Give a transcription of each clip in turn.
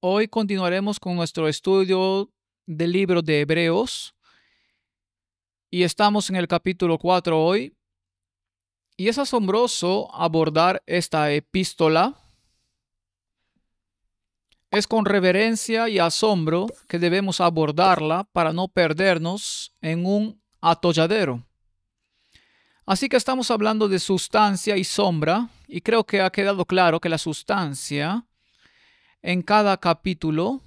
Hoy continuaremos con nuestro estudio del libro de Hebreos y estamos en el capítulo 4 hoy. Y es asombroso abordar esta epístola. Es con reverencia y asombro que debemos abordarla para no perdernos en un atolladero. Así que estamos hablando de sustancia y sombra, y creo que ha quedado claro que la sustancia en cada capítulo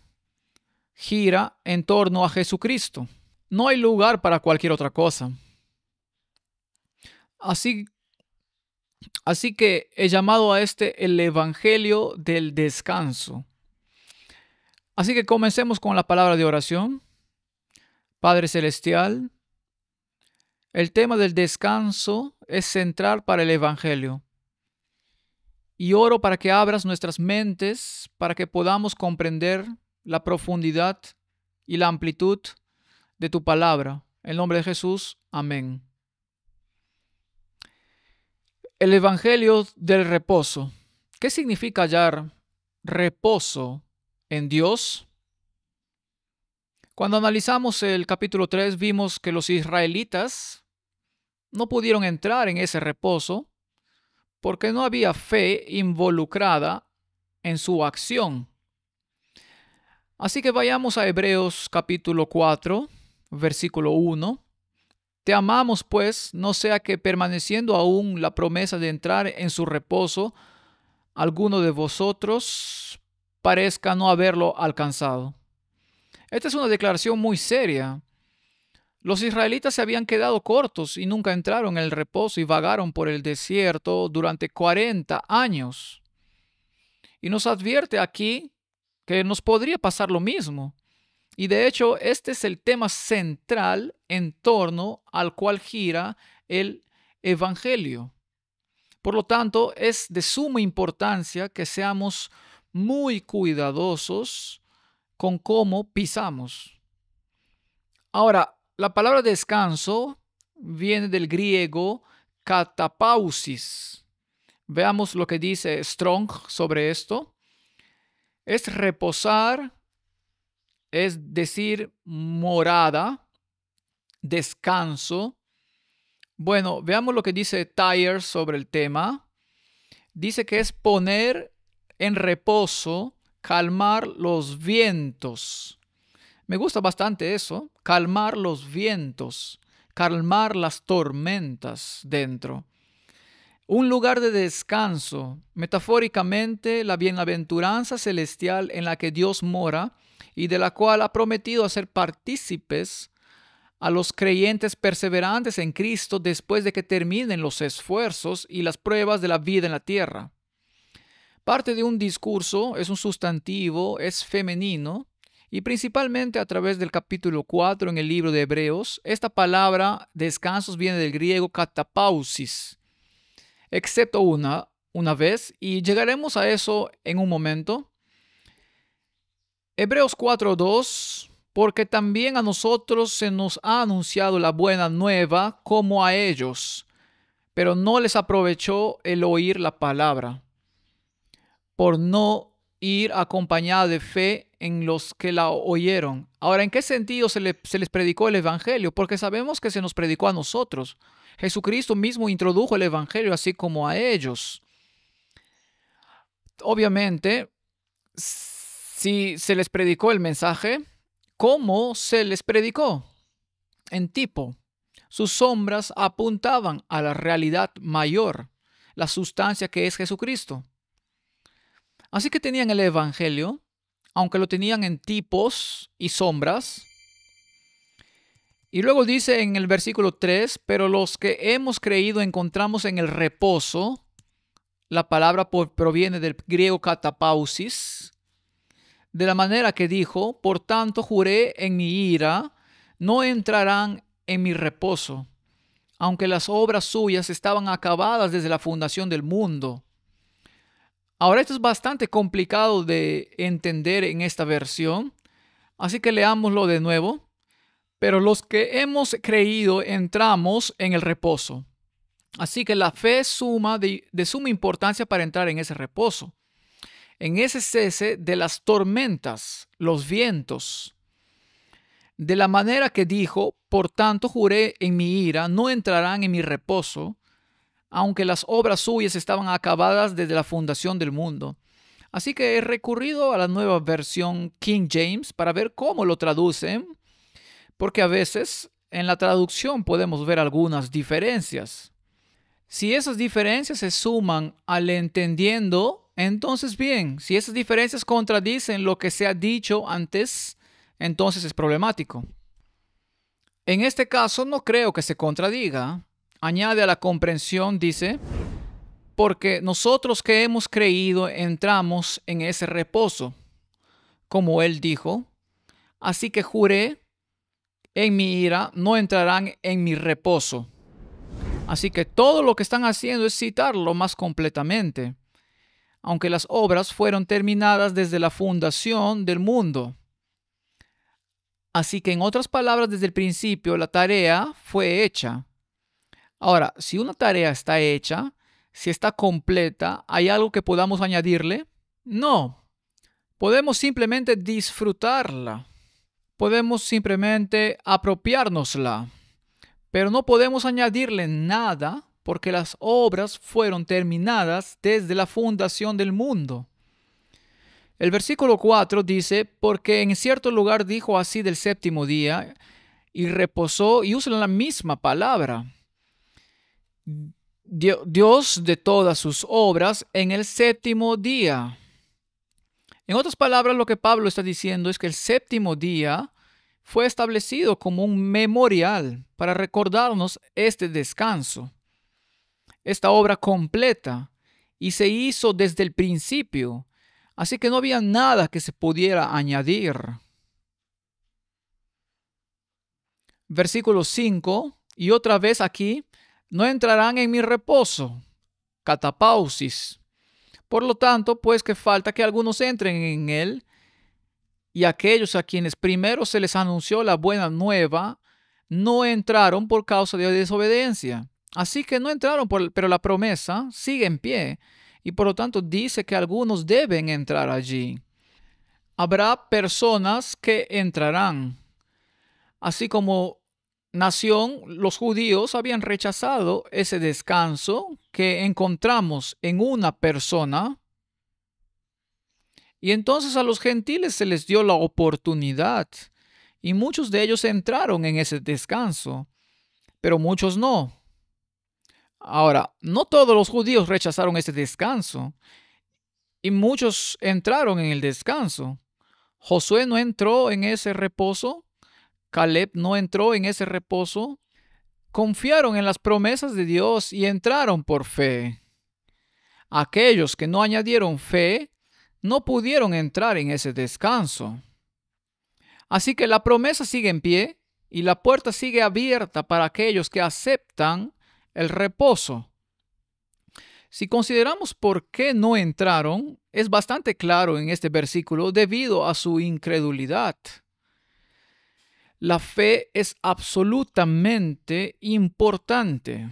gira en torno a Jesucristo. No hay lugar para cualquier otra cosa. Así, así que he llamado a este el Evangelio del descanso. Así que comencemos con la palabra de oración. Padre Celestial, el tema del descanso es central para el Evangelio. Y oro para que abras nuestras mentes para que podamos comprender la profundidad y la amplitud de tu palabra. En el nombre de Jesús, amén. El Evangelio del reposo. ¿Qué significa hallar reposo en Dios? Cuando analizamos el capítulo 3 vimos que los israelitas no pudieron entrar en ese reposo porque no había fe involucrada en su acción. Así que vayamos a Hebreos capítulo 4, versículo 1. Te amamos, pues, no sea que permaneciendo aún la promesa de entrar en su reposo, alguno de vosotros parezca no haberlo alcanzado. Esta es una declaración muy seria. Los israelitas se habían quedado cortos y nunca entraron en el reposo y vagaron por el desierto durante 40 años. Y nos advierte aquí que nos podría pasar lo mismo. Y de hecho, este es el tema central en torno al cual gira el Evangelio. Por lo tanto, es de suma importancia que seamos muy cuidadosos con cómo pisamos. Ahora, la palabra descanso viene del griego katapausis. Veamos lo que dice Strong sobre esto. Es reposar, es decir, morada, descanso. Bueno, veamos lo que dice Tyers sobre el tema. Dice que es poner en reposo, calmar los vientos. Me gusta bastante eso, calmar los vientos, calmar las tormentas dentro. Un lugar de descanso, metafóricamente la bienaventuranza celestial en la que Dios mora y de la cual ha prometido hacer partícipes a los creyentes perseverantes en Cristo después de que terminen los esfuerzos y las pruebas de la vida en la tierra. Parte de un discurso, es un sustantivo, es femenino, y principalmente a través del capítulo 4 en el libro de Hebreos, esta palabra descansos viene del griego katapausis, excepto una vez, y llegaremos a eso en un momento. Hebreos 4:2, porque también a nosotros se nos ha anunciado la buena nueva como a ellos, pero no les aprovechó el oír la palabra, por no ir acompañada de fe en los que la oyeron. Ahora, ¿en qué sentido se les predicó el Evangelio? Porque sabemos que se nos predicó a nosotros. Jesucristo mismo introdujo el Evangelio así como a ellos. Obviamente, si se les predicó el mensaje, ¿cómo se les predicó? En tipo. Sus sombras apuntaban a la realidad mayor, la sustancia que es Jesucristo. Así que tenían el Evangelio, aunque lo tenían en tipos y sombras. Y luego dice en el versículo 3, pero los que hemos creído encontramos en el reposo. La palabra proviene del griego katapausis, de la manera que dijo, por tanto juré en mi ira, no entrarán en mi reposo, aunque las obras suyas estaban acabadas desde la fundación del mundo. Ahora esto es bastante complicado de entender en esta versión, así que leámoslo de nuevo. Pero los que hemos creído entramos en el reposo. Así que la fe es de suma importancia para entrar en ese reposo. en ese cese de las tormentas, los vientos. De la manera que dijo, por tanto juré en mi ira, no entrarán en mi reposo, aunque las obras suyas estaban acabadas desde la fundación del mundo. Así que he recurrido a la nueva versión King James para ver cómo lo traducen, porque a veces en la traducción podemos ver algunas diferencias. Si esas diferencias se suman al entendiendo, entonces bien, si esas diferencias contradicen lo que se ha dicho antes, entonces es problemático. En este caso no creo que se contradiga. Añade a la comprensión, dice, porque nosotros que hemos creído entramos en ese reposo, como él dijo, así que juré en mi ira, no entrarán en mi reposo. Así que todo lo que están haciendo es citarlo más completamente, aunque las obras fueron terminadas desde la fundación del mundo. Así que en otras palabras, desde el principio la tarea fue hecha. Ahora, si una tarea está hecha, si está completa, ¿hay algo que podamos añadirle? No. Podemos simplemente disfrutarla. Podemos simplemente apropiárnosla. Pero no podemos añadirle nada porque las obras fueron terminadas desde la fundación del mundo. El versículo 4 dice, porque en cierto lugar dijo así del séptimo día y reposó, y usa la misma palabra. Dios de todas sus obras en el séptimo día. En otras palabras, lo que Pablo está diciendo es que el séptimo día fue establecido como un memorial para recordarnos este descanso, esta obra completa, y se hizo desde el principio, así que no había nada que se pudiera añadir. Versículo 5, y otra vez aquí, no entrarán en mi reposo, catapausis. Por lo tanto, pues que falta que algunos entren en él, y aquellos a quienes primero se les anunció la buena nueva, no entraron por causa de desobediencia. Así que no entraron, pero la promesa sigue en pie, y por lo tanto dice que algunos deben entrar allí. Habrá personas que entrarán. Así como nación, los judíos habían rechazado ese descanso que encontramos en una persona, y entonces a los gentiles se les dio la oportunidad, y muchos de ellos entraron en ese descanso, pero muchos no. Ahora, no todos los judíos rechazaron ese descanso, y muchos entraron en el descanso. Josué no entró en ese reposo, Caleb no entró en ese reposo. Confiaron en las promesas de Dios y entraron por fe. Aquellos que no añadieron fe no pudieron entrar en ese descanso. Así que la promesa sigue en pie y la puerta sigue abierta para aquellos que aceptan el reposo. Si consideramos por qué no entraron, es bastante claro en este versículo debido a su incredulidad. La fe es absolutamente importante.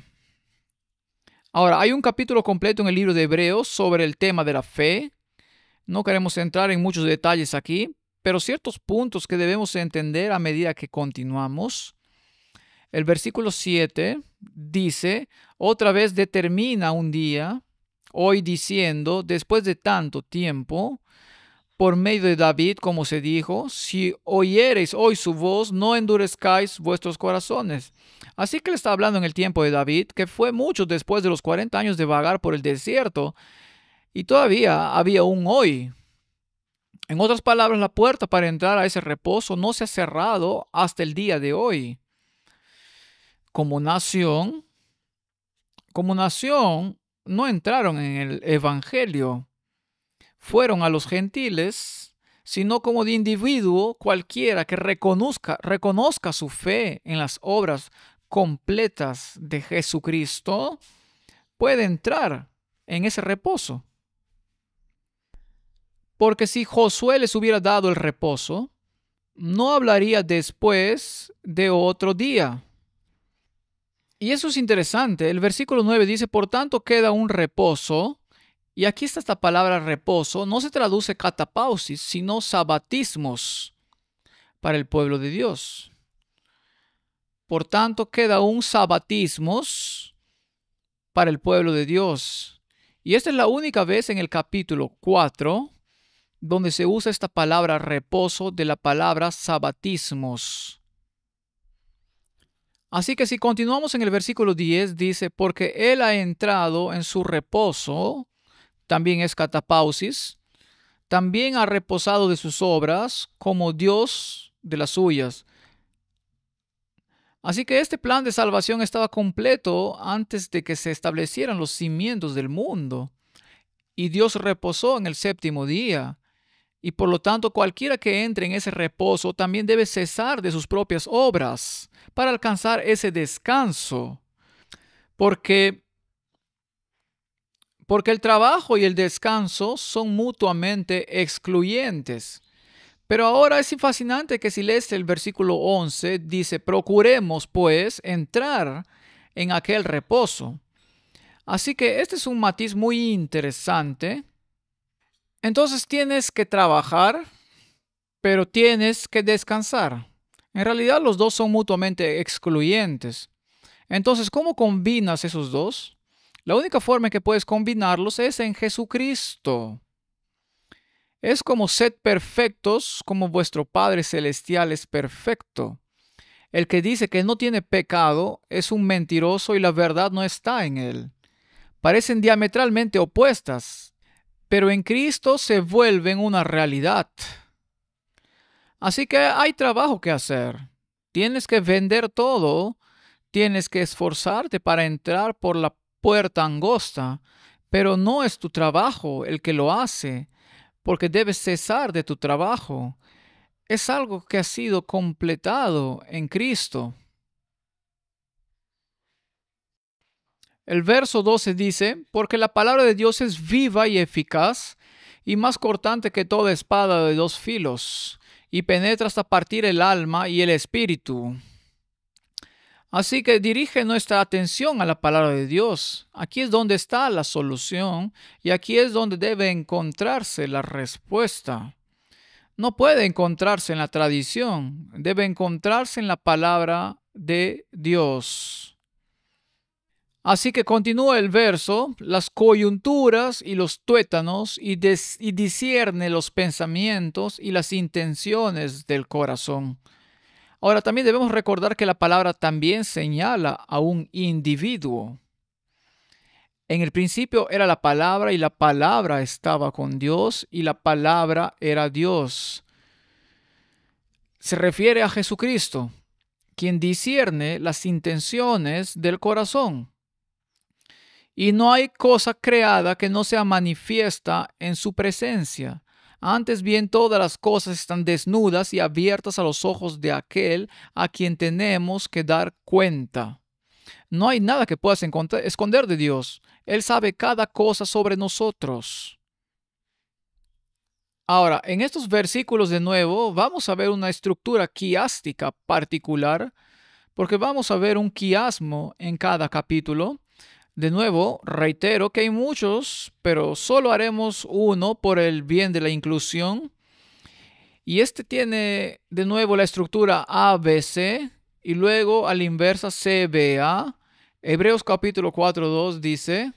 Ahora, hay un capítulo completo en el libro de Hebreos sobre el tema de la fe. No queremos entrar en muchos detalles aquí, pero ciertos puntos que debemos entender a medida que continuamos. El versículo 7 dice, otra vez determina un día, hoy diciendo, después de tanto tiempo, por medio de David, como se dijo, si oyereis hoy su voz, no endurezcáis vuestros corazones. Así que le está hablando en el tiempo de David, que fue mucho después de los 40 años de vagar por el desierto, y todavía había un hoy. En otras palabras, la puerta para entrar a ese reposo no se ha cerrado hasta el día de hoy. Como nación, no entraron en el evangelio. Fueron a los gentiles, sino como de individuo cualquiera que reconozca su fe en las obras completas de Jesucristo, puede entrar en ese reposo. Porque si Josué les hubiera dado el reposo, no hablaría después de otro día. Y eso es interesante. El versículo 9 dice, por tanto queda un reposo, Y aquí está esta palabra reposo. No se traduce catapausis, sino sabatismos para el pueblo de Dios. Por tanto, queda un sabatismos para el pueblo de Dios. Y esta es la única vez en el capítulo 4 donde se usa esta palabra reposo de la palabra sabatismos. Así que si continuamos en el versículo 10, dice, porque él ha entrado en su reposo, también es catapausis, también ha reposado de sus obras como Dios de las suyas. Así que este plan de salvación estaba completo antes de que se establecieran los cimientos del mundo. Y Dios reposó en el séptimo día. Y por lo tanto, cualquiera que entre en ese reposo también debe cesar de sus propias obras para alcanzar ese descanso. Porque el trabajo y el descanso son mutuamente excluyentes. Pero ahora es fascinante que si lees el versículo 11, dice, procuremos pues entrar en aquel reposo. Así que este es un matiz muy interesante. Entonces tienes que trabajar, pero tienes que descansar. En realidad los dos son mutuamente excluyentes. Entonces, ¿cómo combinas esos dos? La única forma en que puedes combinarlos es en Jesucristo. Es como sed perfectos, como vuestro Padre Celestial es perfecto. El que dice que no tiene pecado es un mentiroso y la verdad no está en él. Parecen diametralmente opuestas, pero en Cristo se vuelven una realidad. Así que hay trabajo que hacer. Tienes que vender todo, tienes que esforzarte para entrar por la puerta angosta, pero no es tu trabajo el que lo hace, porque debes cesar de tu trabajo. Es algo que ha sido completado en Cristo. El verso 12 dice, porque la palabra de Dios es viva y eficaz, y más cortante que toda espada de dos filos, y penetra hasta partir el alma y el espíritu. Así que dirige nuestra atención a la palabra de Dios. Aquí es donde está la solución, y aquí es donde debe encontrarse la respuesta. No puede encontrarse en la tradición, debe encontrarse en la palabra de Dios. Así que continúa el verso, las coyunturas y los tuétanos, y discierne los pensamientos y las intenciones del corazón. Ahora también debemos recordar que la palabra también señala a un individuo. En el principio era la palabra y la palabra estaba con Dios y la palabra era Dios. Se refiere a Jesucristo, quien discierne las intenciones del corazón. Y no hay cosa creada que no sea manifiesta en su presencia. Antes bien, todas las cosas están desnudas y abiertas a los ojos de aquel a quien tenemos que dar cuenta. No hay nada que puedas esconder de Dios. Él sabe cada cosa sobre nosotros. Ahora, en estos versículos de nuevo, vamos a ver una estructura quiástica particular, porque vamos a ver un quiasmo en cada capítulo. De nuevo, reitero que hay muchos, pero solo haremos uno por el bien de la inclusión. Y este tiene de nuevo la estructura ABC y luego a la inversa CBA. Hebreos capítulo 4:2 dice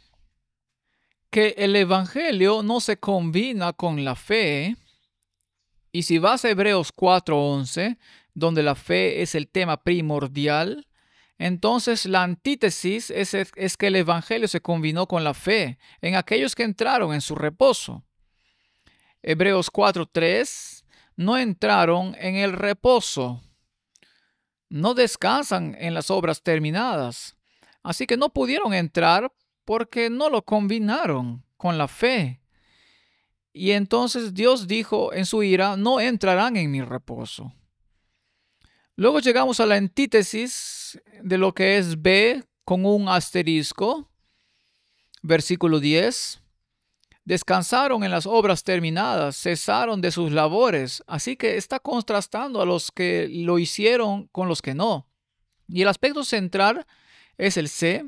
que el evangelio no se combina con la fe. Y si vas a Hebreos 4:11, donde la fe es el tema primordial, entonces la antítesis es que el evangelio se combinó con la fe en aquellos que entraron en su reposo. Hebreos 4:3, no entraron en el reposo. No descansan en las obras terminadas. Así que no pudieron entrar porque no lo combinaron con la fe. Y entonces Dios dijo en su ira, no entrarán en mi reposo. Luego llegamos a la antítesis de lo que es B con un asterisco. Versículo 10. Descansaron en las obras terminadas, cesaron de sus labores. Así que está contrastando a los que lo hicieron con los que no. Y el aspecto central es el C.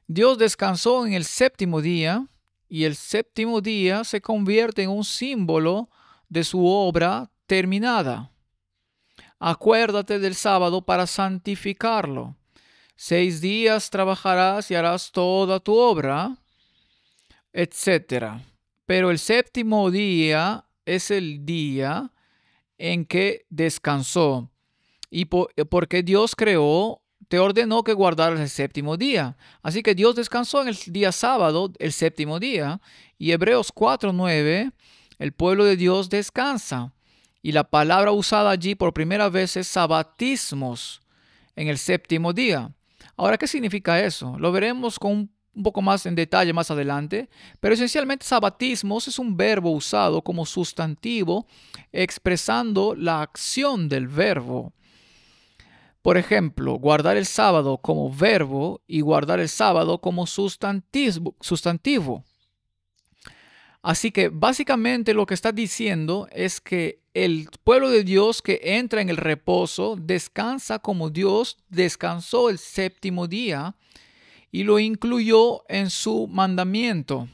Dios descansó en el séptimo día y el séptimo día se convierte en un símbolo de su obra terminada. Acuérdate del sábado para santificarlo. 6 días trabajarás y harás toda tu obra, etc. Pero el séptimo día es el día en que descansó. Y porque Dios creó, te ordenó que guardaras el séptimo día. Así que Dios descansó en el día sábado, el séptimo día. Y Hebreos 4:9, el pueblo de Dios descansa. Y la palabra usada allí por primera vez es sabatismos, en el séptimo día. Ahora, ¿qué significa eso? Lo veremos con un poco más en detalle más adelante, pero esencialmente sabatismos es un verbo usado como sustantivo expresando la acción del verbo. Por ejemplo, guardar el sábado como verbo y guardar el sábado como sustantivo. Así que básicamente lo que está diciendo es que el pueblo de Dios que entra en el reposo descansa como Dios descansó el séptimo día y lo incluyó en su mandamiento.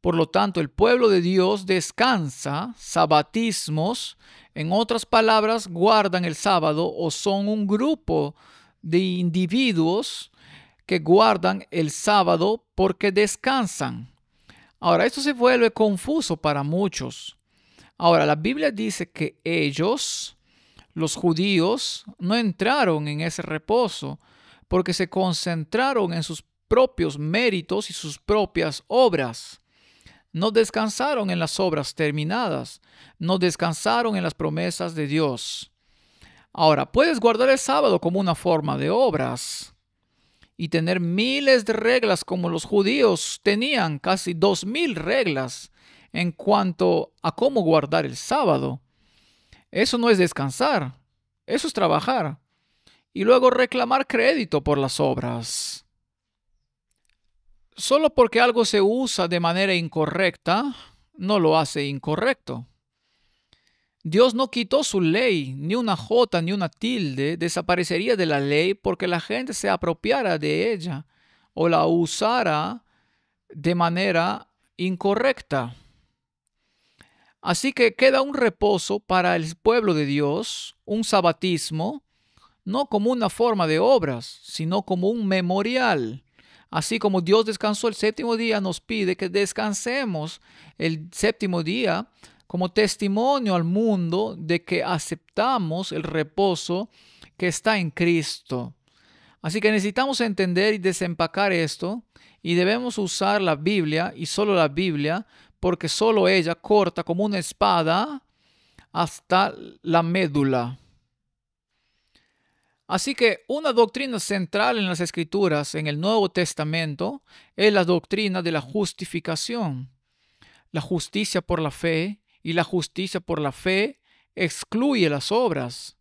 Por lo tanto, el pueblo de Dios descansa, sabatismos, en otras palabras, guardan el sábado o son un grupo de individuos que guardan el sábado porque descansan. Ahora, esto se vuelve confuso para muchos. Ahora, la Biblia dice que ellos, los judíos, no entraron en ese reposo porque se concentraron en sus propios méritos y sus propias obras. No descansaron en las obras terminadas, no descansaron en las promesas de Dios. Ahora, puedes guardar el sábado como una forma de obras y tener miles de reglas como los judíos tenían, casi 2000 reglas en cuanto a cómo guardar el sábado. Eso no es descansar, eso es trabajar y luego reclamar crédito por las obras. Solo porque algo se usa de manera incorrecta, no lo hace incorrecto. Dios no quitó su ley, ni una jota ni una tilde desaparecería de la ley porque la gente se apropiara de ella o la usara de manera incorrecta. Así que queda un reposo para el pueblo de Dios, un sabatismo, no como una forma de obras, sino como un memorial. Así como Dios descansó el séptimo día, nos pide que descansemos el séptimo día como testimonio al mundo de que aceptamos el reposo que está en Cristo. Así que necesitamos entender y desempacar esto y debemos usar la Biblia y solo la Biblia porque solo ella corta como una espada hasta la médula. Así que una doctrina central en las Escrituras, en el Nuevo Testamento, es la doctrina de la justificación. La justicia por la fe y la justicia por la fe excluye las obras.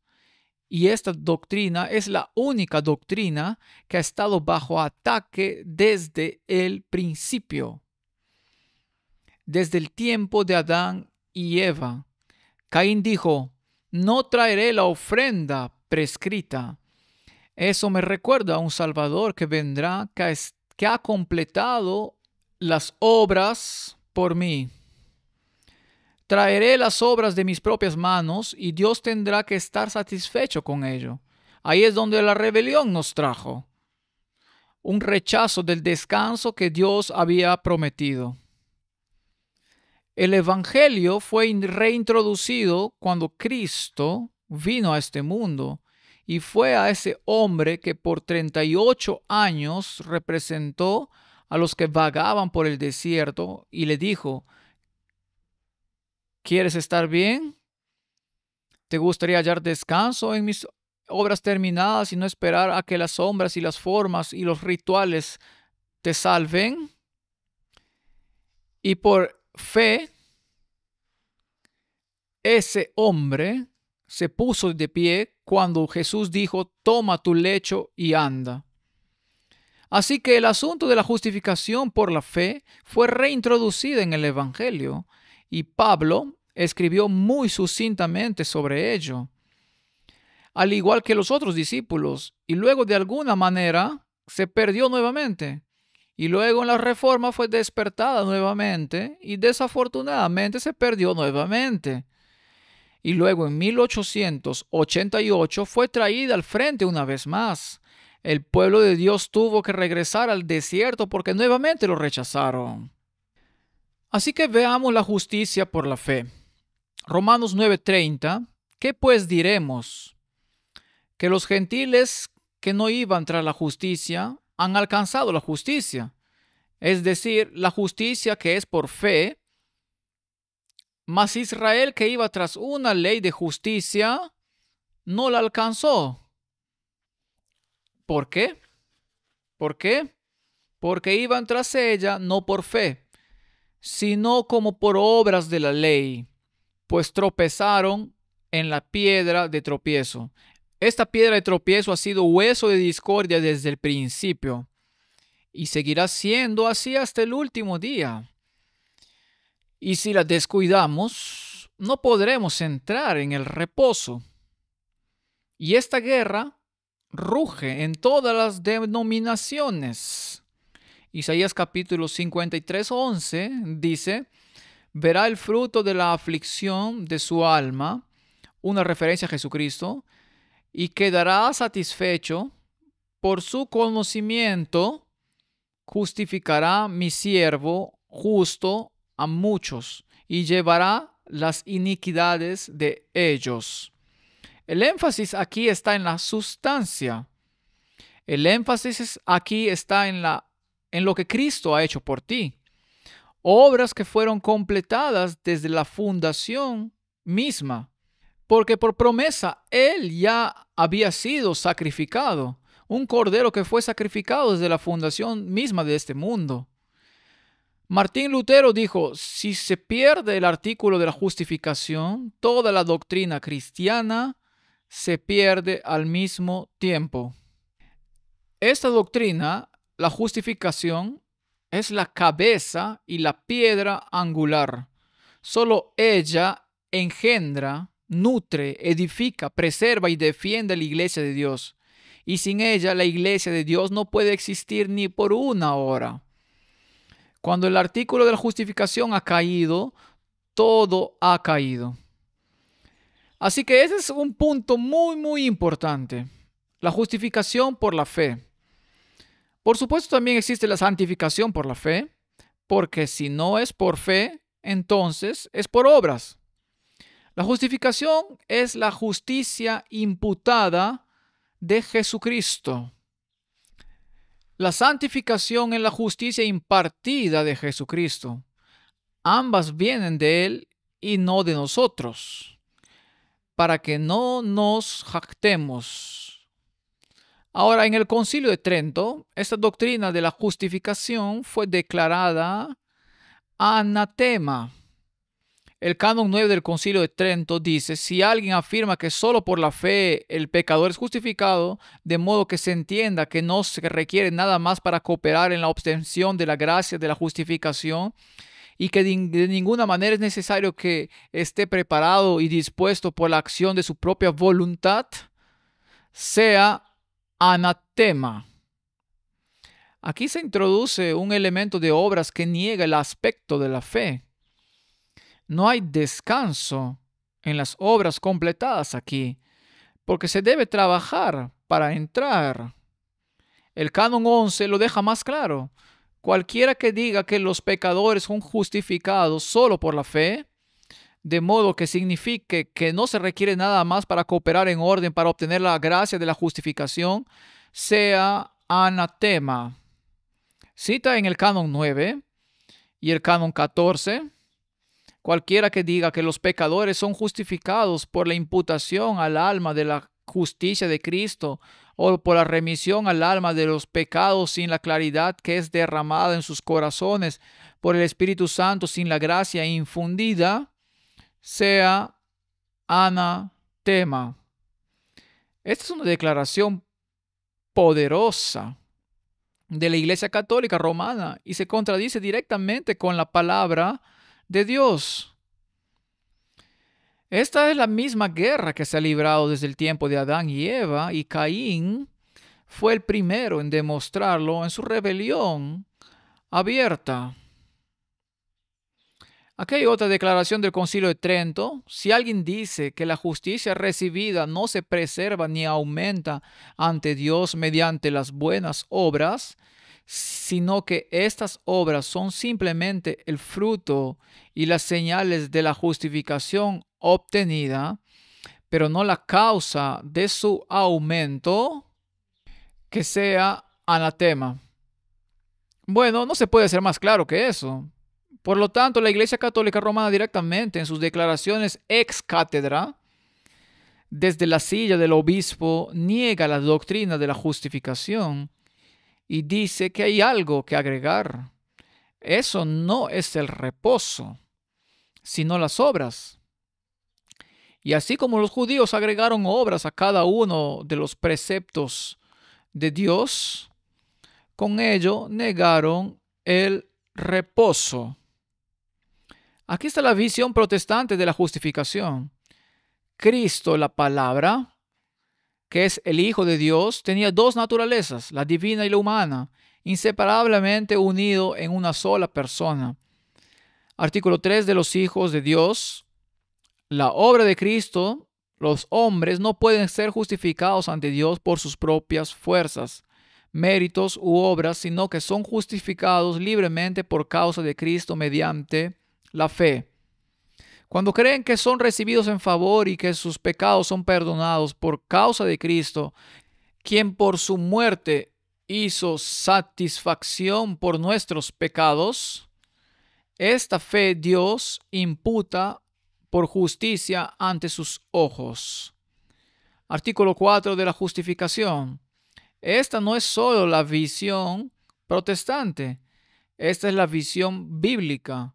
Y esta doctrina es la única doctrina que ha estado bajo ataque desde el principio. Desde el tiempo de Adán y Eva. Caín dijo, no traeré la ofrenda prescrita. Eso me recuerda a un Salvador que vendrá, que ha completado las obras por mí. Traeré las obras de mis propias manos y Dios tendrá que estar satisfecho con ello. Ahí es donde la rebelión nos trajo. Un rechazo del descanso que Dios había prometido. El Evangelio fue reintroducido cuando Cristo vino a este mundo y fue a ese hombre que por 38 años representó a los que vagaban por el desierto y le dijo, ¿quieres estar bien? ¿Te gustaría hallar descanso en mis obras terminadas y no esperar a que las sombras y las formas y los rituales te salven? Y por fe, ese hombre se puso de pie cuando Jesús dijo, toma tu lecho y anda. Así que el asunto de la justificación por la fe fue reintroducido en el Evangelio y Pablo escribió muy sucintamente sobre ello, al igual que los otros discípulos, y luego de alguna manera se perdió nuevamente. Y luego en la Reforma fue despertada nuevamente y desafortunadamente se perdió nuevamente. Y luego en 1888 fue traída al frente una vez más. El pueblo de Dios tuvo que regresar al desierto porque nuevamente lo rechazaron. Así que veamos la justicia por la fe. Romanos 9:30. ¿Qué pues diremos? Que los gentiles que no iban tras la justicia han alcanzado la justicia. Es decir, la justicia que es por fe. Mas Israel, que iba tras una ley de justicia, no la alcanzó. ¿Por qué? ¿Por qué? Porque iban tras ella no por fe, sino como por obras de la ley, pues tropezaron en la piedra de tropiezo. Esta piedra de tropiezo ha sido hueso de discordia desde el principio y seguirá siendo así hasta el último día. Y si la descuidamos, no podremos entrar en el reposo. Y esta guerra ruge en todas las denominaciones. Isaías capítulo 53:11 dice: verá el fruto de la aflicción de su alma, una referencia a Jesucristo, y quedará satisfecho. Por su conocimiento justificará mi siervo justo a muchos y llevará las iniquidades de ellos. El énfasis aquí está en la sustancia. El énfasis aquí está en lo que Cristo ha hecho por ti. Obras que fueron completadas desde la fundación misma, porque por promesa Él ya había sido sacrificado, un cordero que fue sacrificado desde la fundación misma de este mundo. Martín Lutero dijo: si se pierde el artículo de la justificación, toda la doctrina cristiana se pierde al mismo tiempo. Esta doctrina, la justificación, es la cabeza y la piedra angular. Solo ella engendra, nutre, edifica, preserva y defiende la iglesia de Dios. Y sin ella la iglesia de Dios no puede existir ni por una hora. Cuando el artículo de la justificación ha caído, todo ha caído. Así que ese es un punto muy importante. La justificación por la fe. Por supuesto, también existe la santificación por la fe, porque si no es por fe, entonces es por obras. La justificación es la justicia imputada de Jesucristo. La santificación es la justicia impartida de Jesucristo. Ambas vienen de Él y no de nosotros, para que no nos jactemos. Ahora, en el Concilio de Trento, esta doctrina de la justificación fue declarada anatema. El canon 9 del Concilio de Trento dice: si alguien afirma que solo por la fe el pecador es justificado, de modo que se entienda que no se requiere nada más para cooperar en la obtención de la gracia de la justificación, y que de ninguna manera es necesario que esté preparado y dispuesto por la acción de su propia voluntad, sea anatema. Aquí se introduce un elemento de obras que niega el aspecto de la fe. No hay descanso en las obras completadas aquí, porque se debe trabajar para entrar. El canon 11 lo deja más claro. Cualquiera que diga que los pecadores son justificados solo por la fe, de modo que signifique que no se requiere nada más para cooperar en orden para obtener la gracia de la justificación, sea anatema. Cita en el canon 9 y el canon 14. Cualquiera que diga que los pecadores son justificados por la imputación al alma de la justicia de Cristo o por la remisión al alma de los pecados sin la claridad que es derramada en sus corazones por el Espíritu Santo sin la gracia infundida, sea anatema. Esta es una declaración poderosa de la Iglesia Católica Romana y se contradice directamente con la palabra de Dios. Esta es la misma guerra que se ha librado desde el tiempo de Adán y Eva, y Caín fue el primero en demostrarlo en su rebelión abierta. Aquí hay otra declaración del Concilio de Trento. Si alguien dice que la justicia recibida no se preserva ni aumenta ante Dios mediante las buenas obras, sino que estas obras son simplemente el fruto y las señales de la justificación obtenida, pero no la causa de su aumento, que sea anatema. Bueno, no se puede ser más claro que eso. Por lo tanto, la Iglesia Católica Romana directamente en sus declaraciones ex cátedra, desde la silla del obispo, niega la doctrina de la justificación y dice que hay algo que agregar. Eso no es el reposo, sino las obras. Y así como los judíos agregaron obras a cada uno de los preceptos de Dios, con ello negaron el reposo. Aquí está la visión protestante de la justificación. Cristo, la palabra, que es el Hijo de Dios, tenía dos naturalezas, la divina y la humana, inseparablemente unido en una sola persona. Artículo 3 de los hijos de Dios. La obra de Cristo, los hombres no pueden ser justificados ante Dios por sus propias fuerzas, méritos u obras, sino que son justificados libremente por causa de Cristo mediante la fe. Cuando creen que son recibidos en favor y que sus pecados son perdonados por causa de Cristo, quien por su muerte hizo satisfacción por nuestros pecados, esta fe Dios imputa por justicia ante sus ojos. Artículo 4 de la justificación. Esta no es solo la visión protestante, esta es la visión bíblica.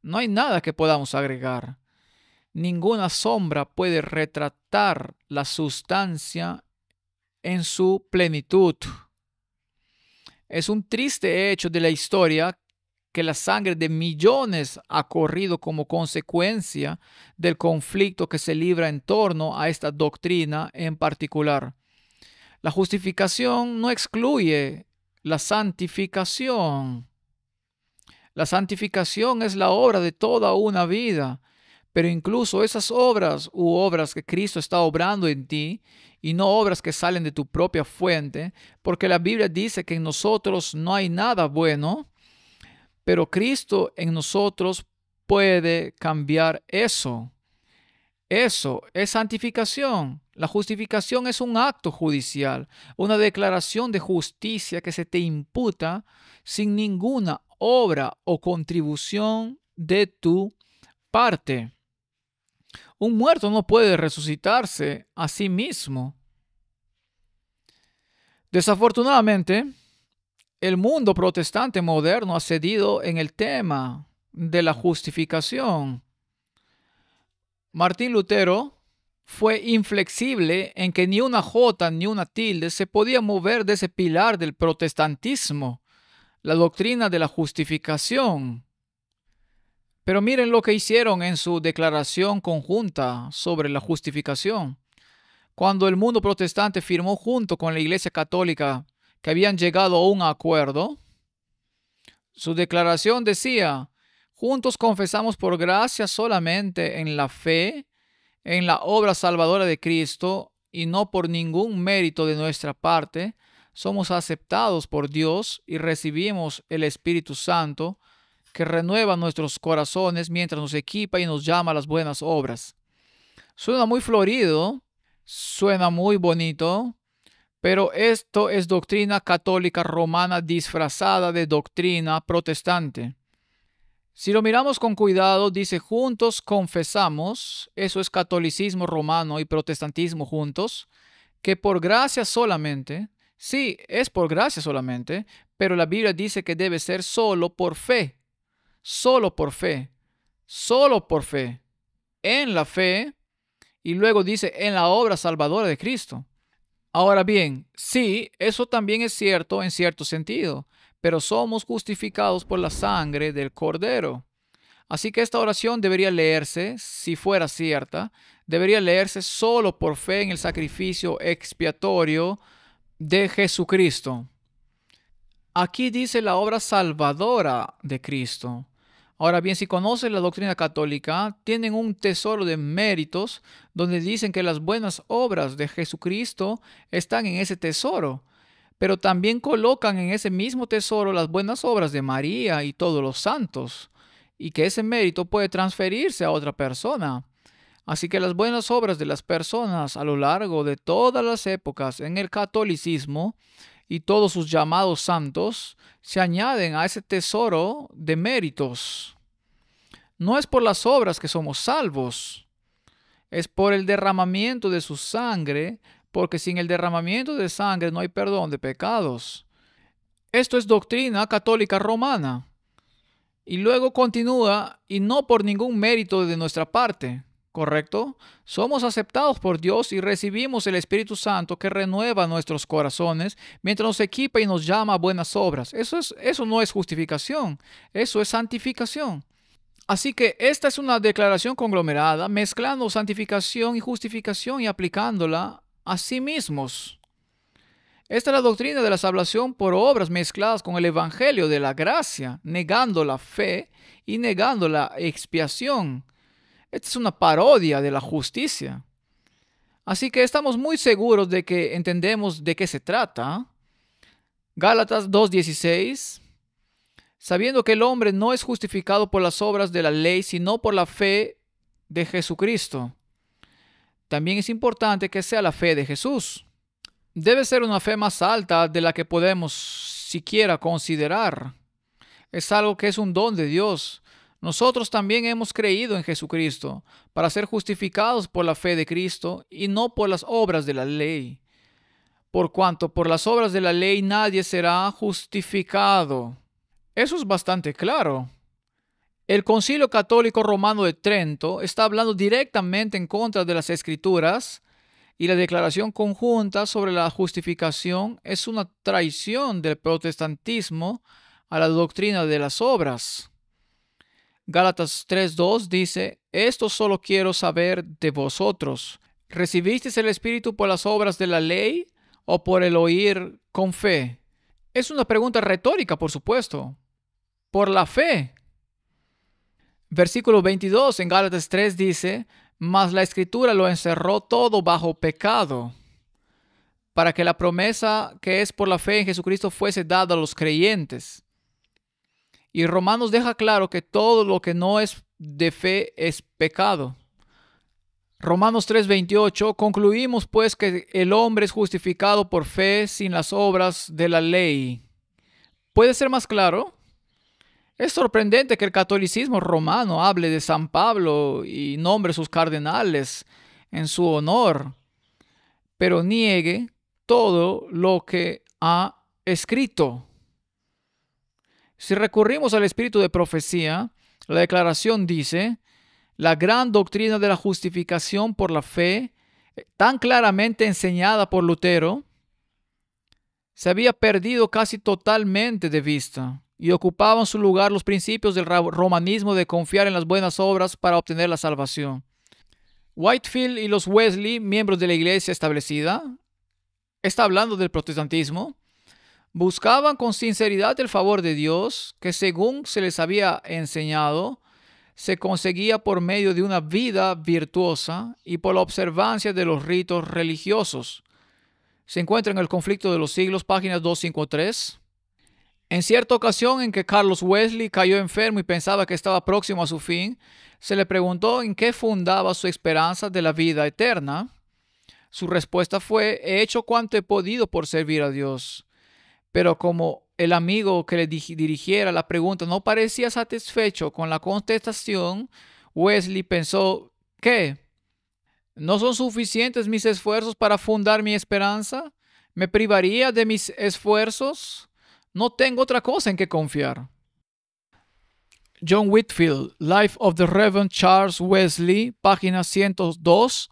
No hay nada que podamos agregar. Ninguna sombra puede retratar la sustancia en su plenitud. Es un triste hecho de la historia que la sangre de millones ha corrido como consecuencia del conflicto que se libra en torno a esta doctrina en particular. La justificación no excluye la santificación. La santificación es la obra de toda una vida, pero incluso esas obras u obras que Cristo está obrando en ti y no obras que salen de tu propia fuente, porque la Biblia dice que en nosotros no hay nada bueno, pero Cristo en nosotros puede cambiar eso. Eso es santificación. La justificación es un acto judicial, una declaración de justicia que se te imputa sin ninguna obra o contribución de tu parte. Un muerto no puede resucitarse a sí mismo. Desafortunadamente, el mundo protestante moderno ha cedido en el tema de la justificación. Martín Lutero fue inflexible en que ni una jota ni una tilde se podía mover de ese pilar del protestantismo, la doctrina de la justificación. Pero miren lo que hicieron en su declaración conjunta sobre la justificación. Cuando el mundo protestante firmó junto con la Iglesia Católica que habían llegado a un acuerdo, su declaración decía: juntos confesamos por gracia solamente en la fe, en la obra salvadora de Cristo y no por ningún mérito de nuestra parte, somos aceptados por Dios y recibimos el Espíritu Santo que renueva nuestros corazones mientras nos equipa y nos llama a las buenas obras. Suena muy florido, suena muy bonito, pero esto es doctrina católica romana disfrazada de doctrina protestante. Si lo miramos con cuidado, dice juntos confesamos, eso es catolicismo romano y protestantismo juntos, que por gracia solamente, sí, es por gracia solamente, pero la Biblia dice que debe ser solo por fe, solo por fe, solo por fe, en la fe, y luego dice en la obra salvadora de Cristo. Ahora bien, sí, eso también es cierto en cierto sentido, pero somos justificados por la sangre del Cordero. Así que esta oración debería leerse, si fuera cierta, debería leerse solo por fe en el sacrificio expiatorio de Jesucristo. Aquí dice la obra salvadora de Cristo. Ahora bien, si conocen la doctrina católica, tienen un tesoro de méritos donde dicen que las buenas obras de Jesucristo están en ese tesoro, pero también colocan en ese mismo tesoro las buenas obras de María y todos los santos, y que ese mérito puede transferirse a otra persona. Así que las buenas obras de las personas a lo largo de todas las épocas en el catolicismo y todos sus llamados santos se añaden a ese tesoro de méritos. No es por las obras que somos salvos, es por el derramamiento de su sangre, porque sin el derramamiento de sangre no hay perdón de pecados. Esto es doctrina católica romana. Y luego continúa, y no por ningún mérito de nuestra parte. ¿Correcto? Somos aceptados por Dios y recibimos el Espíritu Santo que renueva nuestros corazones mientras nos equipa y nos llama a buenas obras. Eso no es justificación, eso es santificación. Así que esta es una declaración conglomerada, mezclando santificación y justificación y aplicándola a sí mismos. Esta es la doctrina de la salvación por obras mezcladas con el evangelio de la gracia, negando la fe y negando la expiación. Esta es una parodia de la justicia. Así que estamos muy seguros de que entendemos de qué se trata. Gálatas 2:16. Sabiendo que el hombre no es justificado por las obras de la ley, sino por la fe de Jesucristo. También es importante que sea la fe de Jesús. Debe ser una fe más alta de la que podemos siquiera considerar. Es algo que es un don de Dios. Nosotros también hemos creído en Jesucristo para ser justificados por la fe de Cristo y no por las obras de la ley. Por cuanto por las obras de la ley nadie será justificado. Eso es bastante claro. El Concilio Católico Romano de Trento está hablando directamente en contra de las Escrituras y la declaración conjunta sobre la justificación es una traición del protestantismo a la doctrina de las obras. Gálatas 3:2 dice, esto solo quiero saber de vosotros. ¿Recibisteis el Espíritu por las obras de la ley o por el oír con fe? Es una pregunta retórica, por supuesto. Por la fe. Versículo 22 en Gálatas 3 dice, mas la Escritura lo encerró todo bajo pecado, para que la promesa que es por la fe en Jesucristo fuese dada a los creyentes. Y Romanos deja claro que todo lo que no es de fe es pecado. Romanos 3:28, concluimos pues que el hombre es justificado por fe sin las obras de la ley. ¿Puede ser más claro? Es sorprendente que el catolicismo romano hable de San Pablo y nombre sus cardenales en su honor, pero niegue todo lo que ha escrito. Si recurrimos al espíritu de profecía, la declaración dice, la gran doctrina de la justificación por la fe, tan claramente enseñada por Lutero, se había perdido casi totalmente de vista y ocupaban su lugar los principios del romanismo de confiar en las buenas obras para obtener la salvación. Whitefield y los Wesley, miembros de la iglesia establecida, está hablando del protestantismo, buscaban con sinceridad el favor de Dios, que según se les había enseñado, se conseguía por medio de una vida virtuosa y por la observancia de los ritos religiosos. Se encuentra en el Conflicto de los Siglos, páginas 253. En cierta ocasión en que Carlos Wesley cayó enfermo y pensaba que estaba próximo a su fin, se le preguntó en qué fundaba su esperanza de la vida eterna. Su respuesta fue, he hecho cuanto he podido por servir a Dios. Pero como el amigo que le dirigiera la pregunta no parecía satisfecho con la contestación, Wesley pensó, ¿qué? ¿No son suficientes mis esfuerzos para fundar mi esperanza? ¿Me privaría de mis esfuerzos? No tengo otra cosa en que confiar. John Whitefield, Life of the Reverend Charles Wesley, página 102.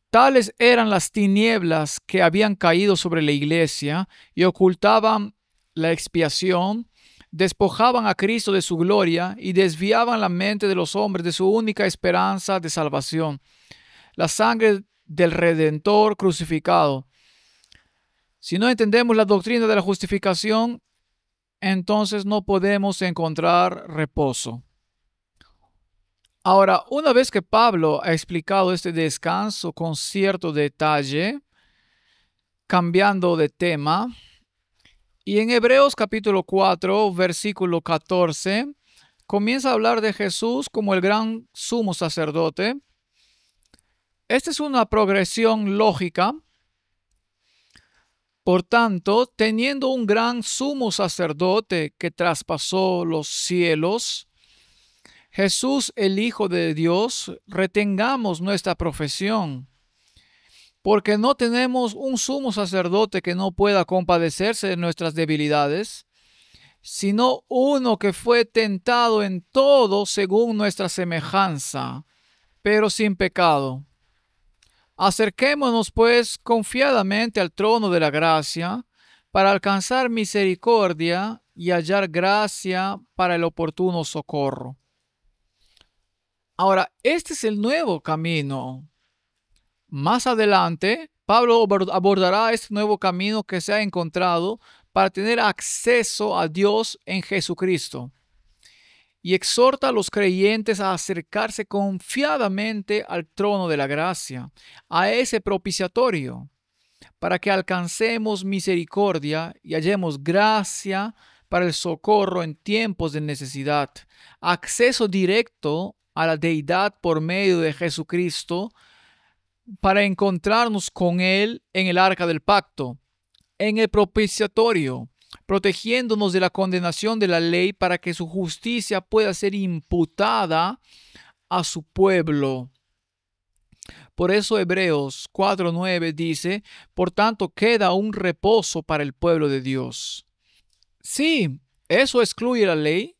Tales eran las tinieblas que habían caído sobre la iglesia y ocultaban la expiación, despojaban a Cristo de su gloria y desviaban la mente de los hombres de su única esperanza de salvación, la sangre del Redentor crucificado. Si no entendemos la doctrina de la justificación, entonces no podemos encontrar reposo. Ahora, una vez que Pablo ha explicado este descanso con cierto detalle, cambiando de tema, y en Hebreos capítulo 4, versículo 14, comienza a hablar de Jesús como el gran sumo sacerdote. Esta es una progresión lógica. Por tanto, teniendo un gran sumo sacerdote que traspasó los cielos, Jesús, el Hijo de Dios, retengamos nuestra profesión, porque no tenemos un sumo sacerdote que no pueda compadecerse de nuestras debilidades, sino uno que fue tentado en todo según nuestra semejanza, pero sin pecado. Acerquémonos, pues, confiadamente al trono de la gracia, para alcanzar misericordia y hallar gracia para el oportuno socorro. Ahora, este es el nuevo camino. Más adelante, Pablo abordará este nuevo camino que se ha encontrado para tener acceso a Dios en Jesucristo, y exhorta a los creyentes a acercarse confiadamente al trono de la gracia, a ese propiciatorio, para que alcancemos misericordia y hallemos gracia para el socorro en tiempos de necesidad, acceso directo a la deidad por medio de Jesucristo, para encontrarnos con Él en el arca del pacto, en el propiciatorio, protegiéndonos de la condenación de la ley para que su justicia pueda ser imputada a su pueblo. Por eso Hebreos 4:9 dice, por tanto queda un reposo para el pueblo de Dios. Sí, ¿eso excluye la ley?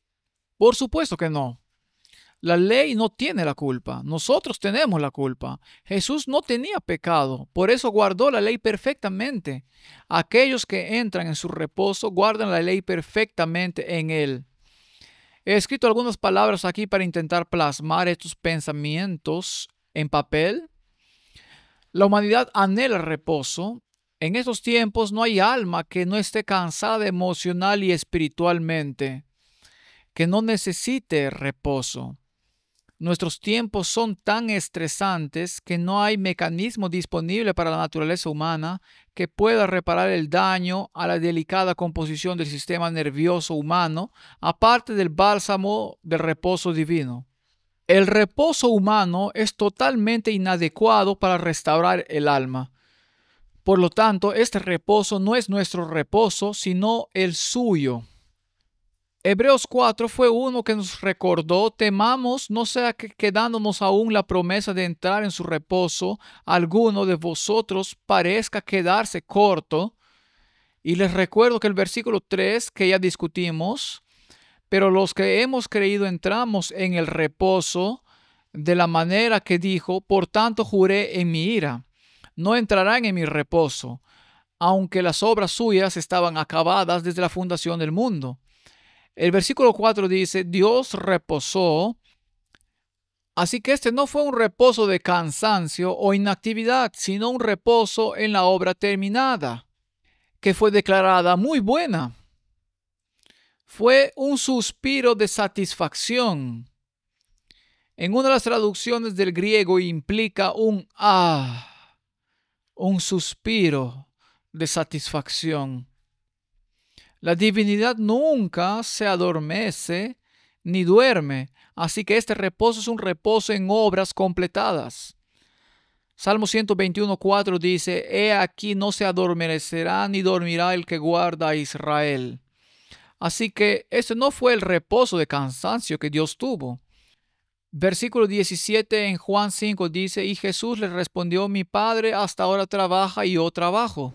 Por supuesto que no. La ley no tiene la culpa, nosotros tenemos la culpa. Jesús no tenía pecado, por eso guardó la ley perfectamente. Aquellos que entran en su reposo guardan la ley perfectamente en él. He escrito algunas palabras aquí para intentar plasmar estos pensamientos en papel. La humanidad anhela reposo. En estos tiempos no hay alma que no esté cansada emocional y espiritualmente, que no necesite reposo. Nuestros tiempos son tan estresantes que no hay mecanismo disponible para la naturaleza humana que pueda reparar el daño a la delicada composición del sistema nervioso humano, aparte del bálsamo del reposo divino. El reposo humano es totalmente inadecuado para restaurar el alma. Por lo tanto, este reposo no es nuestro reposo, sino el suyo. Hebreos 4 fue uno que nos recordó, temamos no sea que quedándonos aún la promesa de entrar en su reposo, alguno de vosotros parezca quedarse corto. Y les recuerdo que el versículo 3 que ya discutimos, pero los que hemos creído entramos en el reposo de la manera que dijo, por tanto juré en mi ira, no entrarán en mi reposo, aunque las obras suyas estaban acabadas desde la fundación del mundo. El versículo 4 dice, Dios reposó, así que este no fue un reposo de cansancio o inactividad, sino un reposo en la obra terminada, que fue declarada muy buena. Fue un suspiro de satisfacción. En una de las traducciones del griego implica un suspiro de satisfacción. La divinidad nunca se adormece ni duerme, así que este reposo es un reposo en obras completadas. Salmo 121:4 dice, He aquí no se adormecerá ni dormirá el que guarda a Israel. Así que este no fue el reposo de cansancio que Dios tuvo. Versículo 17 en Juan 5 dice, y Jesús le respondió, mi Padre hasta ahora trabaja y yo trabajo.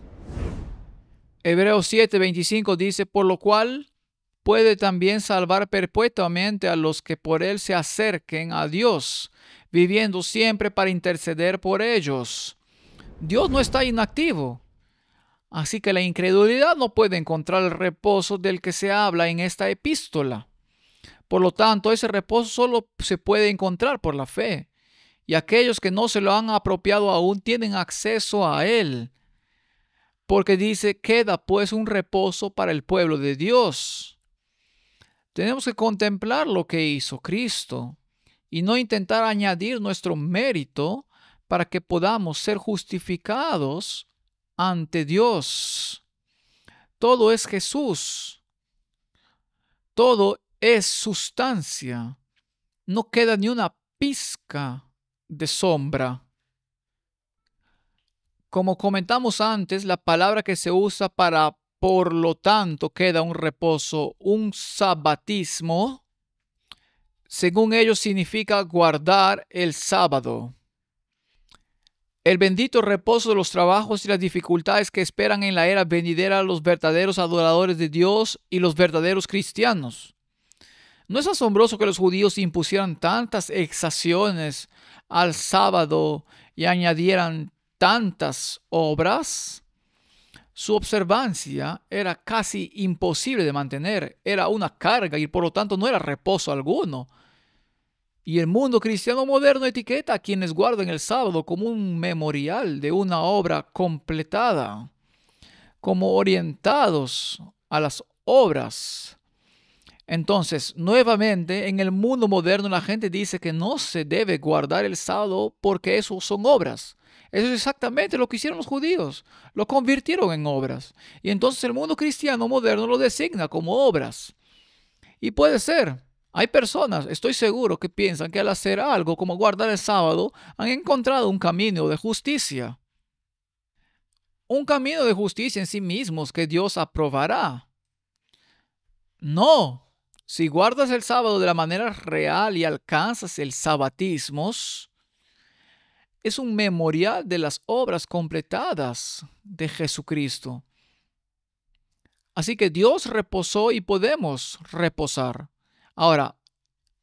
Hebreos 7:25 dice, por lo cual puede también salvar perpetuamente a los que por él se acerquen a Dios, viviendo siempre para interceder por ellos. Dios no está inactivo, así que la incredulidad no puede encontrar el reposo del que se habla en esta epístola. Por lo tanto, ese reposo solo se puede encontrar por la fe, y aquellos que no se lo han apropiado aún tienen acceso a él. porque dice, queda pues un reposo para el pueblo de Dios. Tenemos que contemplar lo que hizo Cristo y no intentar añadir nuestro mérito para que podamos ser justificados ante Dios. Todo es Jesús. Todo es sustancia. No queda ni una pizca de sombra. Como comentamos antes, la palabra que se usa para por lo tanto queda un reposo, un sabatismo, según ellos significa guardar el sábado. El bendito reposo de los trabajos y las dificultades que esperan en la era venidera a los verdaderos adoradores de Dios y los verdaderos cristianos. ¿No es asombroso que los judíos impusieran tantas exacciones al sábado y añadieran tantas obras? Su observancia era casi imposible de mantener, era una carga y por lo tanto no era reposo alguno. Y el mundo cristiano moderno etiqueta a quienes guardan el sábado como un memorial de una obra completada, como orientados a las obras. Entonces, nuevamente, en el mundo moderno la gente dice que no se debe guardar el sábado porque eso son obras. Eso es exactamente lo que hicieron los judíos. Lo convirtieron en obras. Y entonces el mundo cristiano moderno lo designa como obras. Y puede ser. Hay personas, estoy seguro, que piensan que al hacer algo como guardar el sábado han encontrado un camino de justicia. Un camino de justicia en sí mismos que Dios aprobará. No. Si guardas el sábado de la manera real y alcanzas el sabatismo, es un memorial de las obras completadas de Jesucristo. Así que Dios reposó y podemos reposar. Ahora,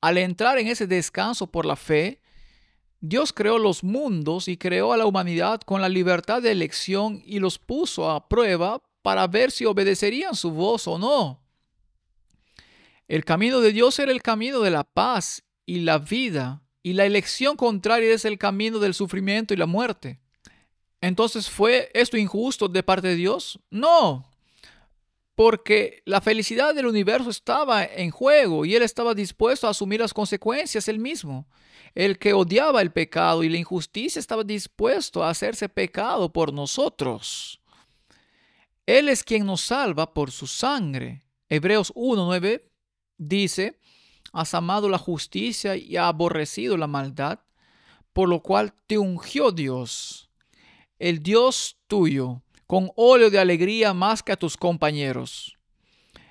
al entrar en ese descanso por la fe, Dios creó los mundos y creó a la humanidad con la libertad de elección y los puso a prueba para ver si obedecerían su voz o no. El camino de Dios era el camino de la paz y la vida, y la elección contraria es el camino del sufrimiento y la muerte. Entonces, ¿fue esto injusto de parte de Dios? No, porque la felicidad del universo estaba en juego y Él estaba dispuesto a asumir las consecuencias Él mismo. El que odiaba el pecado y la injusticia estaba dispuesto a hacerse pecado por nosotros. Él es quien nos salva por su sangre. Hebreos 1:9 dice, has amado la justicia y aborrecido la maldad, por lo cual te ungió Dios, el Dios tuyo, con óleo de alegría más que a tus compañeros.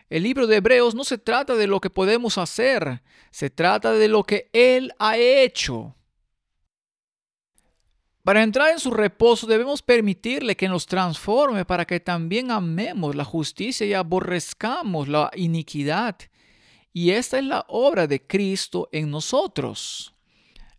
El libro de Hebreos no se trata de lo que podemos hacer, se trata de lo que Él ha hecho. Para entrar en su reposo debemos permitirle que nos transforme para que también amemos la justicia y aborrezcamos la iniquidad. Y esta es la obra de Cristo en nosotros.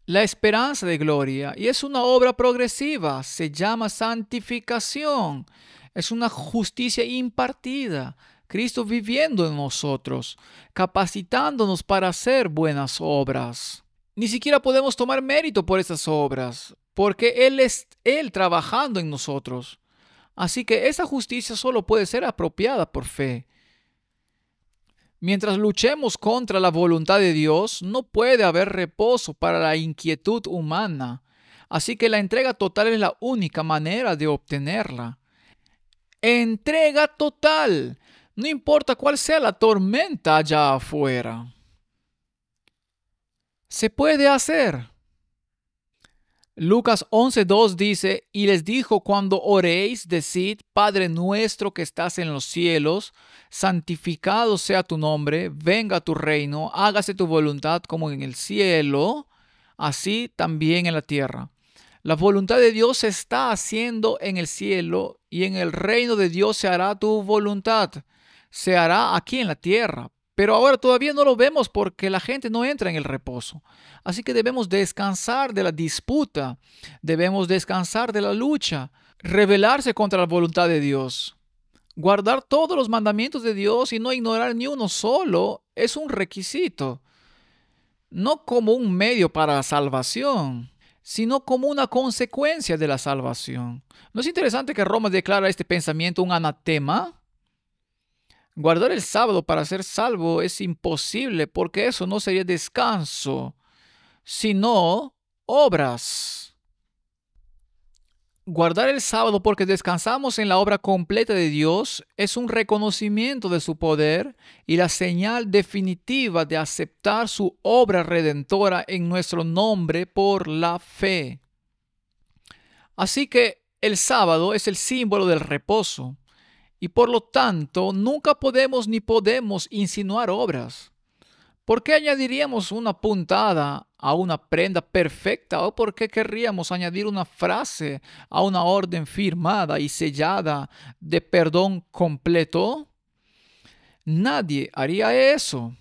La esperanza de gloria, y es una obra progresiva, se llama santificación. Es una justicia impartida. Cristo viviendo en nosotros, capacitándonos para hacer buenas obras. Ni siquiera podemos tomar mérito por esas obras, porque Él es Él trabajando en nosotros. Así que esa justicia solo puede ser apropiada por fe. Mientras luchemos contra la voluntad de Dios, no puede haber reposo para la inquietud humana. Así que la entrega total es la única manera de obtenerla. Entrega total. No importa cuál sea la tormenta allá afuera. Se puede hacer. Lucas 11:2 dice, y les dijo, cuando oréis, decid, Padre nuestro que estás en los cielos, santificado sea tu nombre, venga tu reino, hágase tu voluntad como en el cielo, así también en la tierra. La voluntad de Dios se está haciendo en el cielo y en el reino de Dios se hará tu voluntad. Se hará aquí en la tierra. Pero ahora todavía no lo vemos porque la gente no entra en el reposo. Así que debemos descansar de la disputa, debemos descansar de la lucha, rebelarse contra la voluntad de Dios. Guardar todos los mandamientos de Dios y no ignorar ni uno solo es un requisito, no como un medio para la salvación, sino como una consecuencia de la salvación. ¿No es interesante que Roma declara este pensamiento un anatema? Guardar el sábado para ser salvo es imposible, porque eso no sería descanso, sino obras. Guardar el sábado porque descansamos en la obra completa de Dios es un reconocimiento de su poder y la señal definitiva de aceptar su obra redentora en nuestro nombre por la fe. Así que el sábado es el símbolo del reposo y por lo tanto nunca podemos ni podemos insinuar obras. ¿Por qué añadiríamos una puntada a una prenda perfecta o por qué querríamos añadir una frase a una orden firmada y sellada de perdón completo? Nadie haría eso.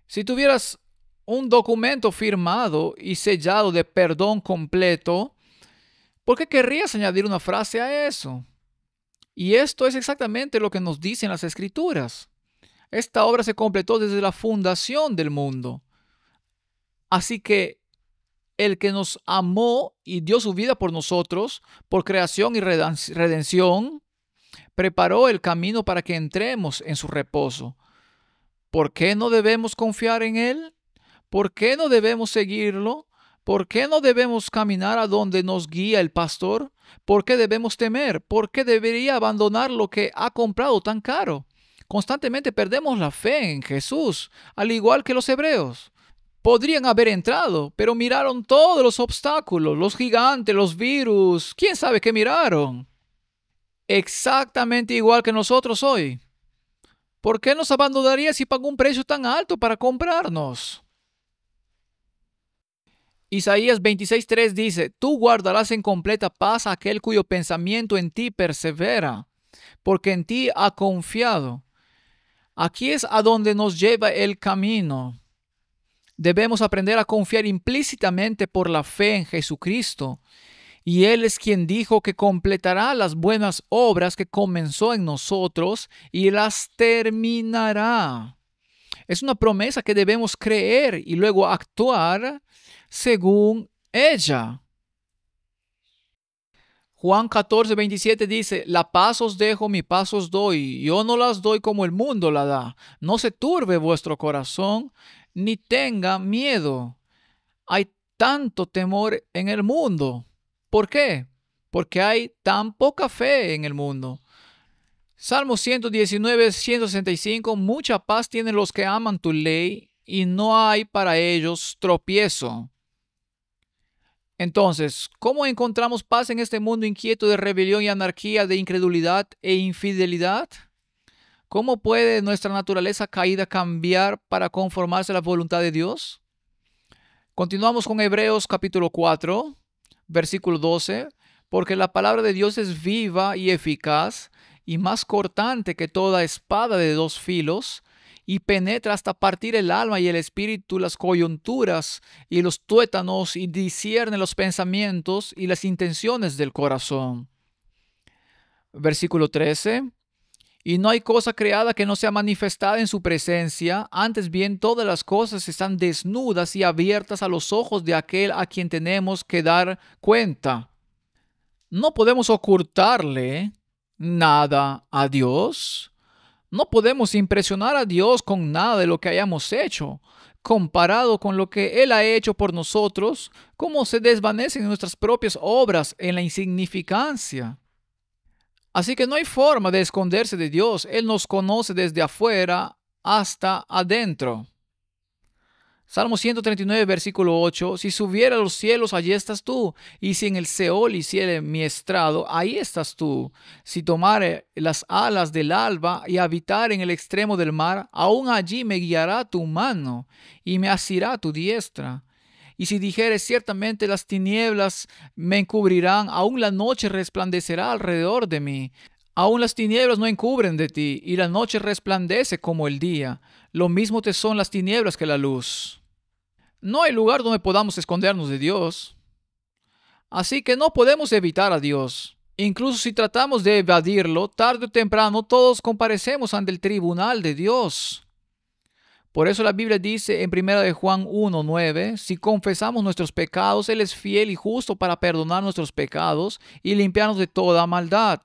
Si tuvieras un documento firmado y sellado de perdón completo, ¿por qué querrías añadir una frase a eso? Y esto es exactamente lo que nos dicen las Escrituras. Esta obra se completó desde la fundación del mundo. Así que el que nos amó y dio su vida por nosotros, por creación y redención, preparó el camino para que entremos en su reposo. ¿Por qué no debemos confiar en Él? ¿Por qué no debemos seguirlo? ¿Por qué no debemos caminar a donde nos guía el pastor? ¿Por qué debemos temer? ¿Por qué debería abandonar lo que ha comprado tan caro? Constantemente perdemos la fe en Jesús, al igual que los hebreos. Podrían haber entrado, pero miraron todos los obstáculos, los gigantes, los virus. ¿Quién sabe qué miraron? Exactamente igual que nosotros hoy. ¿Por qué nos abandonaría si pagó un precio tan alto para comprarnos? Isaías 26:3 dice: Tú guardarás en completa paz a aquel cuyo pensamiento en ti persevera, porque en ti ha confiado. Aquí es a donde nos lleva el camino. Debemos aprender a confiar implícitamente por la fe en Jesucristo. Y Él es quien dijo que completará las buenas obras que comenzó en nosotros y las terminará. Es una promesa que debemos creer y luego actuar según ella. Juan 14:27 dice: La paz os dejo, mi paz os doy. Yo no las doy como el mundo la da. No se turbe vuestro corazón, ni tenga miedo. Hay tanto temor en el mundo. ¿Por qué? Porque hay tan poca fe en el mundo. Salmo 119:165: Mucha paz tienen los que aman tu ley, y no hay para ellos tropiezo. Entonces, ¿cómo encontramos paz en este mundo inquieto de rebelión y anarquía, de incredulidad e infidelidad? ¿Cómo puede nuestra naturaleza caída cambiar para conformarse a la voluntad de Dios? Continuamos con Hebreos capítulo 4, versículo 12. Porque la palabra de Dios es viva y eficaz y más cortante que toda espada de dos filos, y penetra hasta partir el alma y el espíritu, las coyunturas y los tuétanos, y discierne los pensamientos y las intenciones del corazón. Versículo 13. Y no hay cosa creada que no sea manifestada en su presencia, antes bien todas las cosas están desnudas y abiertas a los ojos de aquel a quien tenemos que dar cuenta. No podemos ocultarle nada a Dios. No podemos impresionar a Dios con nada de lo que hayamos hecho. Comparado con lo que Él ha hecho por nosotros, cómo se desvanecen nuestras propias obras en la insignificancia. Así que no hay forma de esconderse de Dios. Él nos conoce desde afuera hasta adentro. Salmo 139, versículo 8. Si subiera a los cielos, allí estás tú. Y si en el Seol hiciere mi estrado, ahí estás tú. Si tomare las alas del alba y habitar en el extremo del mar, aún allí me guiará tu mano y me asirá tu diestra. Y si dijere ciertamente las tinieblas me encubrirán, aún la noche resplandecerá alrededor de mí. Aún las tinieblas no encubren de ti, y la noche resplandece como el día. Lo mismo te son las tinieblas que la luz. No hay lugar donde podamos escondernos de Dios. Así que no podemos evitar a Dios. Incluso si tratamos de evadirlo, tarde o temprano todos comparecemos ante el tribunal de Dios. Por eso la Biblia dice en 1 Juan 1:9, si confesamos nuestros pecados, Él es fiel y justo para perdonar nuestros pecados y limpiarnos de toda maldad.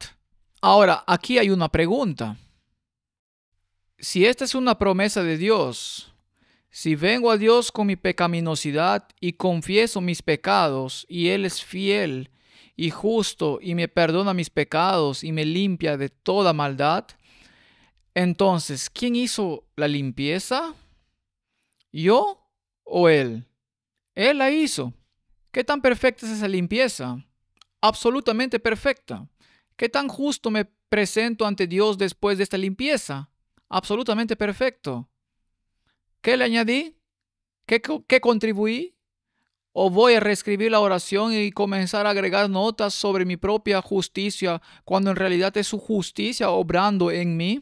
Ahora, aquí hay una pregunta. Si esta es una promesa de Dios, si vengo a Dios con mi pecaminosidad y confieso mis pecados, y Él es fiel y justo y me perdona mis pecados y me limpia de toda maldad, entonces, ¿quién hizo la limpieza? ¿Yo o Él? Él la hizo. ¿Qué tan perfecta es esa limpieza? Absolutamente perfecta. ¿Qué tan justo me presento ante Dios después de esta limpieza? Absolutamente perfecto. ¿Qué le añadí? ¿Qué contribuí? ¿O voy a reescribir la oración y comenzar a agregar notas sobre mi propia justicia cuando en realidad es su justicia obrando en mí?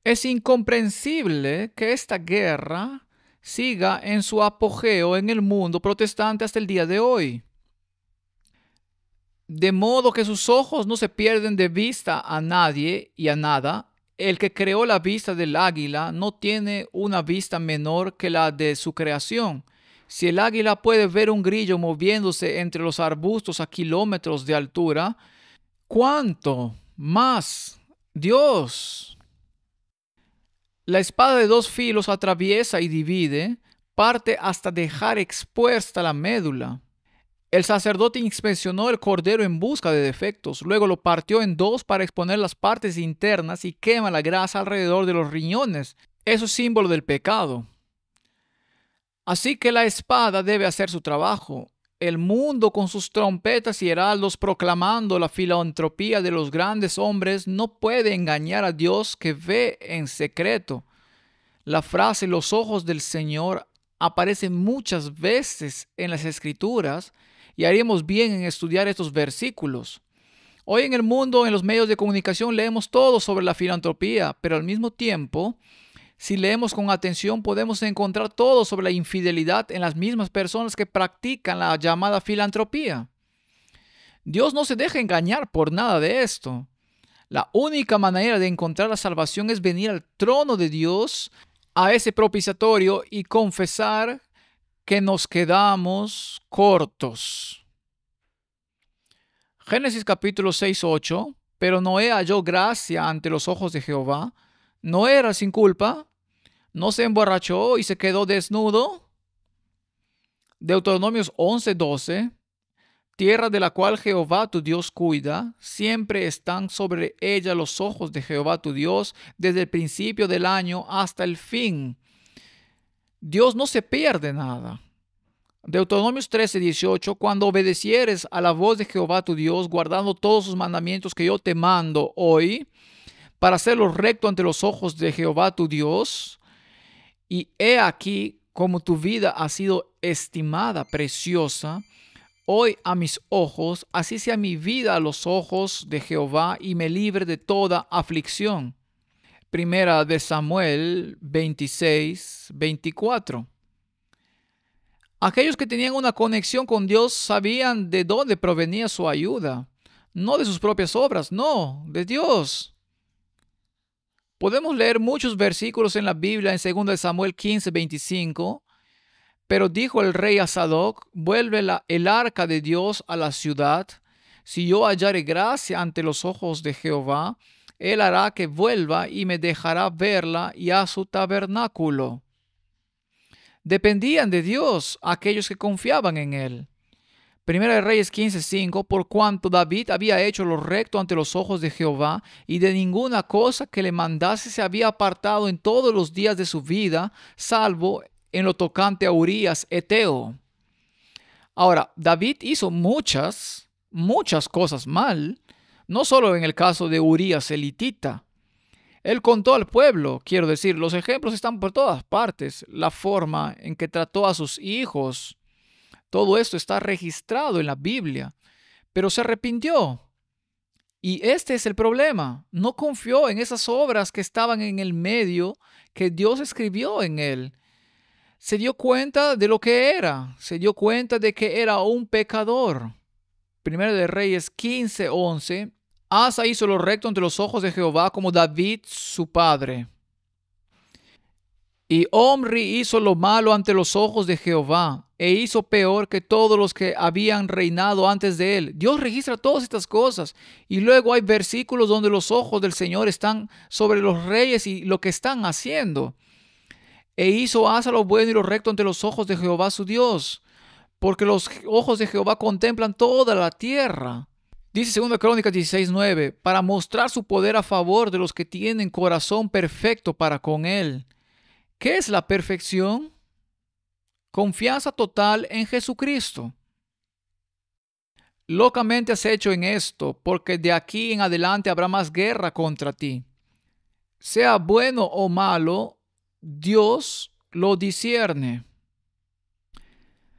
Es incomprensible que esta guerra siga en su apogeo en el mundo protestante hasta el día de hoy. De modo que sus ojos no se pierden de vista a nadie y a nada. El que creó la vista del águila no tiene una vista menor que la de su creación. Si el águila puede ver un grillo moviéndose entre los arbustos a kilómetros de altura, ¿cuánto más Dios? La espada de dos filos atraviesa y divide, parte hasta dejar expuesta la médula. El sacerdote inspeccionó el cordero en busca de defectos, luego lo partió en dos para exponer las partes internas y quema la grasa alrededor de los riñones. Eso es símbolo del pecado. Así que la espada debe hacer su trabajo. El mundo con sus trompetas y heraldos proclamando la filantropía de los grandes hombres no puede engañar a Dios que ve en secreto. La frase "los ojos del Señor" aparece muchas veces en las Escrituras y haríamos bien en estudiar estos versículos. Hoy en el mundo, en los medios de comunicación, leemos todo sobre la filantropía, pero al mismo tiempo, si leemos con atención, podemos encontrar todo sobre la infidelidad en las mismas personas que practican la llamada filantropía. Dios no se deja engañar por nada de esto. La única manera de encontrar la salvación es venir al trono de Dios, a ese propiciatorio, y confesar que nos quedamos cortos. Génesis capítulo 6:8. Pero Noé halló gracia ante los ojos de Jehová. No era sin culpa. No se emborrachó y se quedó desnudo. Deuteronomios 11:12. Tierra de la cual Jehová tu Dios cuida, siempre están sobre ella los ojos de Jehová tu Dios, desde el principio del año hasta el fin. Dios no se pierde nada. Deuteronomios 13:18. Cuando obedecieres a la voz de Jehová tu Dios, guardando todos sus mandamientos que yo te mando hoy, para hacerlo recto ante los ojos de Jehová tu Dios, y he aquí como tu vida ha sido estimada preciosa hoy a mis ojos, así sea mi vida a los ojos de Jehová, y me libre de toda aflicción. Primera de Samuel 26:24. Aquellos que tenían una conexión con Dios sabían de dónde provenía su ayuda, no de sus propias obras, no, de Dios. Podemos leer muchos versículos en la Biblia en 2 Samuel 15:25. Pero dijo el rey a Sadoc: vuelve el arca de Dios a la ciudad. Si yo hallare gracia ante los ojos de Jehová, él hará que vuelva y me dejará verla y a su tabernáculo. Dependían de Dios aquellos que confiaban en él. Primera de Reyes 15:5. Por cuanto David había hecho lo recto ante los ojos de Jehová, y de ninguna cosa que le mandase se había apartado en todos los días de su vida, salvo en lo tocante a Urías Eteo. Ahora, David hizo muchas cosas mal, no solo en el caso de Urías elitita. Él contó al pueblo, quiero decir, los ejemplos están por todas partes, la forma en que trató a sus hijos, todo esto está registrado en la Biblia, pero se arrepintió. Y este es el problema, no confió en esas obras que estaban en el medio que Dios escribió en él. Se dio cuenta de lo que era, se dio cuenta de que era un pecador. Primera de Reyes 15:11. Asa hizo lo recto ante los ojos de Jehová como David su padre. Y Omri hizo lo malo ante los ojos de Jehová, e hizo peor que todos los que habían reinado antes de él. Dios registra todas estas cosas. Y luego hay versículos donde los ojos del Señor están sobre los reyes y lo que están haciendo. E hizo Asa lo bueno y lo recto ante los ojos de Jehová su Dios, porque los ojos de Jehová contemplan toda la tierra. Dice 2 Crónicas 16:9, para mostrar su poder a favor de los que tienen corazón perfecto para con él. ¿Qué es la perfección? Confianza total en Jesucristo. Locamente has hecho en esto, porque de aquí en adelante habrá más guerra contra ti. Sea bueno o malo, Dios lo discierne.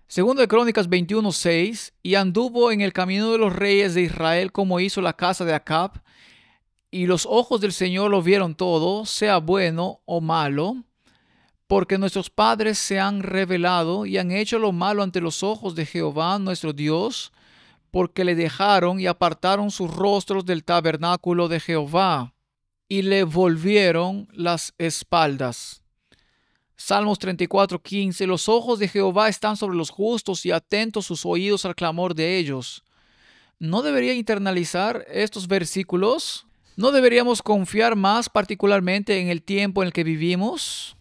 Segundo de Crónicas 21:6, y anduvo en el camino de los reyes de Israel como hizo la casa de Acab, y los ojos del Señor lo vieron todo, sea bueno o malo, porque nuestros padres se han rebelado y han hecho lo malo ante los ojos de Jehová nuestro Dios, porque le dejaron y apartaron sus rostros del tabernáculo de Jehová, y le volvieron las espaldas. Salmos 34:15, los ojos de Jehová están sobre los justos y atentos sus oídos al clamor de ellos. ¿No debería internalizar estos versículos? ¿No deberíamos confiar más particularmente en el tiempo en el que vivimos?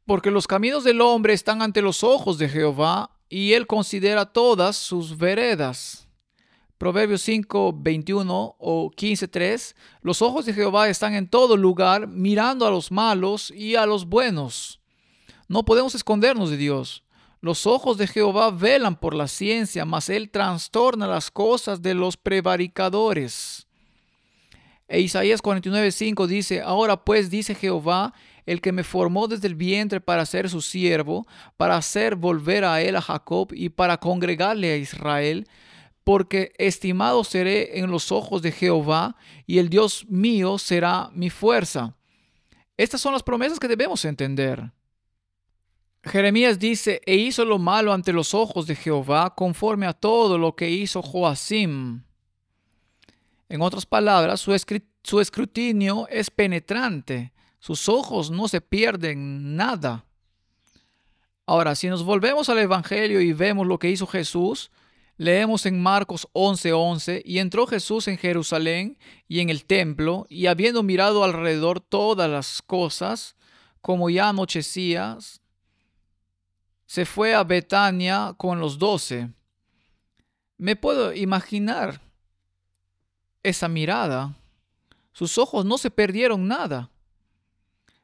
Porque los caminos del hombre están ante los ojos de Jehová, y él considera todas sus veredas. Proverbios 5:21 o 15:3, los ojos de Jehová están en todo lugar, mirando a los malos y a los buenos. No podemos escondernos de Dios. Los ojos de Jehová velan por la ciencia, mas él trastorna las cosas de los prevaricadores. E Isaías 49:5 dice, ahora pues dice Jehová, el que me formó desde el vientre para ser su siervo, para hacer volver a él a Jacob y para congregarle a Israel, porque estimado seré en los ojos de Jehová, y el Dios mío será mi fuerza. Estas son las promesas que debemos entender. Jeremías dice, e hizo lo malo ante los ojos de Jehová, conforme a todo lo que hizo Joacim. En otras palabras, su escrutinio es penetrante. Sus ojos no se pierden nada. Ahora, si nos volvemos al Evangelio y vemos lo que hizo Jesús, leemos en Marcos 11:11, y entró Jesús en Jerusalén y en el templo, y habiendo mirado alrededor todas las cosas, como ya anochecía, se fue a Betania con los 12. Me puedo imaginar esa mirada. Sus ojos no se perdieron nada.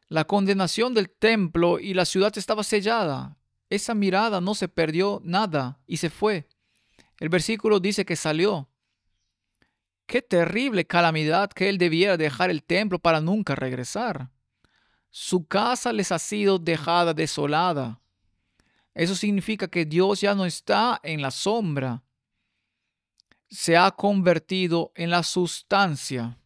La condenación del templo y la ciudad estaba sellada. Esa mirada no se perdió nada y se fue. El versículo dice que salió. Qué terrible calamidad que él debiera dejar el templo para nunca regresar. Su casa les ha sido dejada desolada. Eso significa que Dios ya no está en la sombra. Se ha convertido en la sustancia.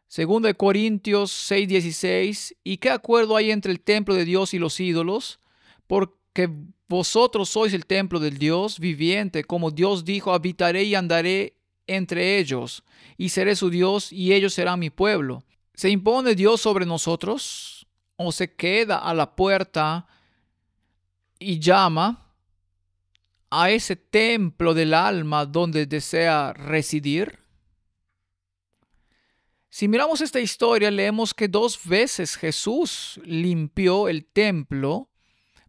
Segundo de Corintios 6:16, ¿y qué acuerdo hay entre el templo de Dios y los ídolos? Porque vosotros sois el templo del Dios viviente, como Dios dijo, habitaré y andaré entre ellos, y seré su Dios, y ellos serán mi pueblo. ¿Se impone Dios sobre nosotros? ¿O se queda a la puerta y llama a ese templo del alma donde desea residir? Si miramos esta historia, leemos que 2 veces Jesús limpió el templo,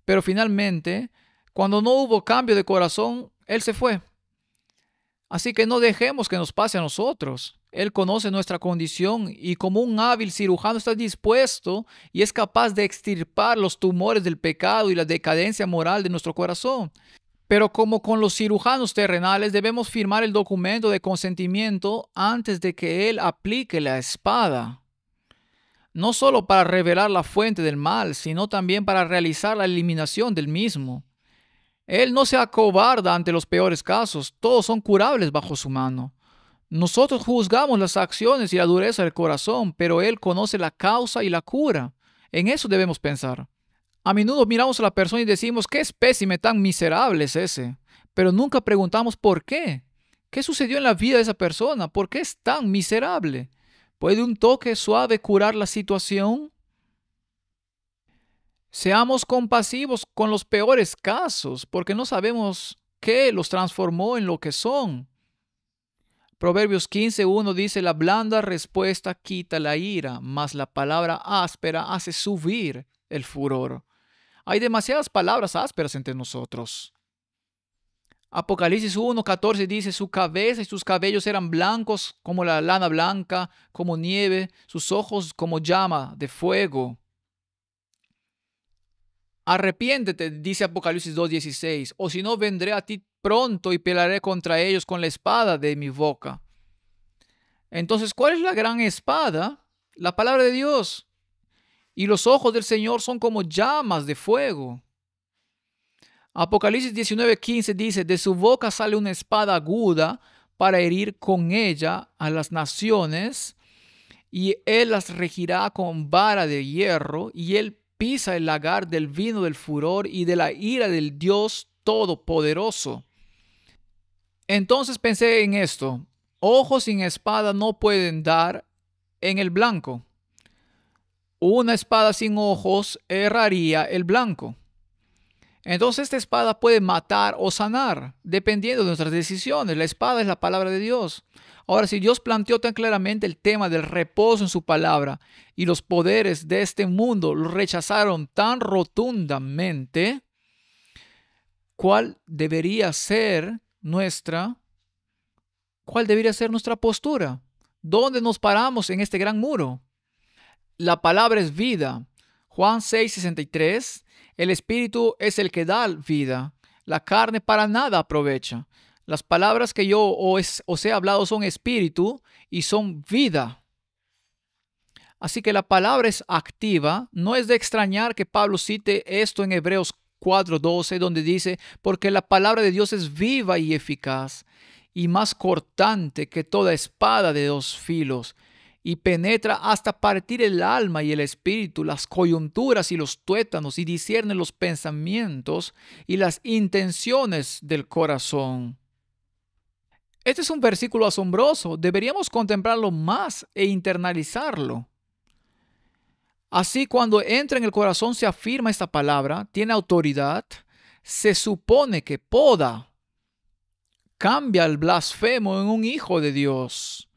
pero finalmente, cuando no hubo cambio de corazón, Él se fue. Así que no dejemos que nos pase a nosotros. Él conoce nuestra condición y como un hábil cirujano está dispuesto y es capaz de extirpar los tumores del pecado y la decadencia moral de nuestro corazón. Pero como con los cirujanos terrenales, debemos firmar el documento de consentimiento antes de que Él aplique la espada. No solo para revelar la fuente del mal, sino también para realizar la eliminación del mismo. Él no se acobarda ante los peores casos, todos son curables bajo su mano. Nosotros juzgamos las acciones y la dureza del corazón, pero Él conoce la causa y la cura. En eso debemos pensar. A menudo miramos a la persona y decimos, ¿qué espécimen tan miserable es ese? Pero nunca preguntamos por qué. ¿Qué sucedió en la vida de esa persona? ¿Por qué es tan miserable? ¿Puede un toque suave curar la situación? Seamos compasivos con los peores casos, porque no sabemos qué los transformó en lo que son. Proverbios 15:1 dice: la blanda respuesta quita la ira, mas la palabra áspera hace subir el furor. Hay demasiadas palabras ásperas entre nosotros. Apocalipsis 1:14 dice: su cabeza y sus cabellos eran blancos como la lana blanca, como nieve, sus ojos como llama de fuego. Arrepiéntete, dice Apocalipsis 2:16, o si no vendré a ti pronto y pelearé contra ellos con la espada de mi boca. Entonces, ¿cuál es la gran espada? La palabra de Dios. Y los ojos del Señor son como llamas de fuego. Apocalipsis 19:15 dice: de su boca sale una espada aguda para herir con ella a las naciones, y él las regirá con vara de hierro, y él pisa el lagar del vino del furor y de la ira del Dios Todopoderoso. Entonces pensé en esto: ojos sin espada no pueden dar en el blanco. Una espada sin ojos erraría el blanco. Entonces esta espada puede matar o sanar, dependiendo de nuestras decisiones. La espada es la palabra de Dios. Ahora, si Dios planteó tan claramente el tema del reposo en su palabra y los poderes de este mundo lo rechazaron tan rotundamente, ¿cuál debería ser nuestra postura? ¿Dónde nos paramos en este gran muro? La palabra es vida. Juan 6:63. El espíritu es el que da vida. La carne para nada aprovecha. Las palabras que yo os he hablado son espíritu y son vida. Así que la palabra es activa. No es de extrañar que Pablo cite esto en Hebreos 4:12, donde dice: porque la palabra de Dios es viva y eficaz, y más cortante que toda espada de dos filos, y penetra hasta partir el alma y el espíritu, las coyunturas y los tuétanos, y discierne los pensamientos y las intenciones del corazón. Este es un versículo asombroso. Deberíamos contemplarlo más e internalizarlo. Así, cuando entra en el corazón, se afirma esta palabra, tiene autoridad, se supone que poda, cambia al blasfemo en un hijo de Dios.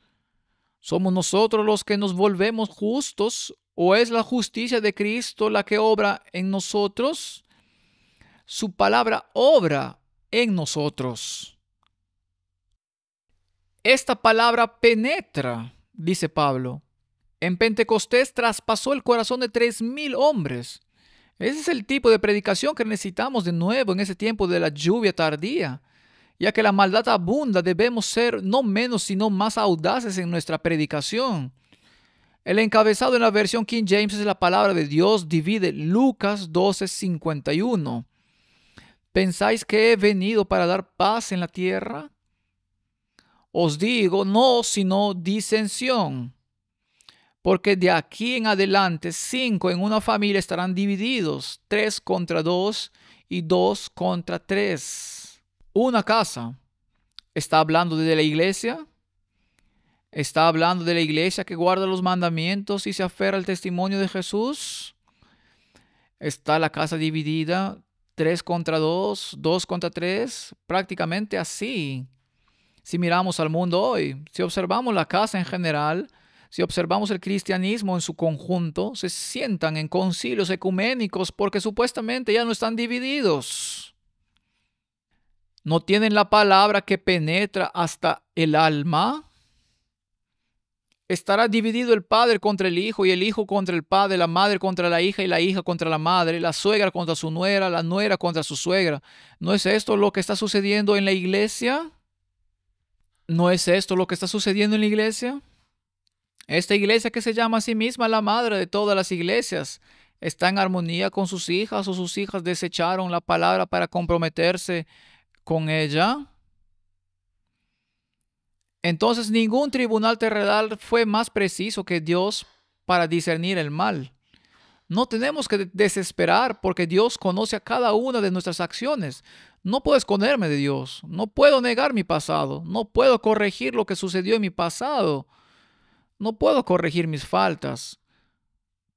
¿Somos nosotros los que nos volvemos justos o es la justicia de Cristo la que obra en nosotros? Su palabra obra en nosotros. Esta palabra penetra, dice Pablo. En Pentecostés traspasó el corazón de 3,000 hombres. Ese es el tipo de predicación que necesitamos de nuevo en ese tiempo de la lluvia tardía. Ya que la maldad abunda, debemos ser no menos sino más audaces en nuestra predicación. El encabezado en la versión King James es: la palabra de Dios divide Lucas 12:51. ¿Pensáis que he venido para dar paz en la tierra? Os digo, no, sino disensión. Porque de aquí en adelante 5 en una familia estarán divididos, 3 contra 2 y 2 contra 3. Una casa. ¿Está hablando de la iglesia? ¿Está hablando de la iglesia que guarda los mandamientos y se aferra al testimonio de Jesús? ¿Está la casa dividida 3 contra 2, 2 contra 3? Prácticamente así. Si miramos al mundo hoy, si observamos la casa en general, si observamos el cristianismo en su conjunto, se sientan en concilios ecuménicos porque supuestamente ya no están divididos. ¿No tienen la palabra que penetra hasta el alma? ¿Estará dividido el padre contra el hijo y el hijo contra el padre, la madre contra la hija y la hija contra la madre, la suegra contra su nuera, la nuera contra su suegra? ¿No es esto lo que está sucediendo en la iglesia? ¿No es esto lo que está sucediendo en la iglesia? Esta iglesia, que se llama a sí misma la madre de todas las iglesias, ¿está en armonía con sus hijas o sus hijas desecharon la palabra para comprometerse con ella? Entonces ningún tribunal terrenal fue más preciso que Dios para discernir el mal. No tenemos que desesperar porque Dios conoce a cada una de nuestras acciones. No puedo esconderme de Dios. No puedo negar mi pasado. No puedo corregir lo que sucedió en mi pasado. No puedo corregir mis faltas,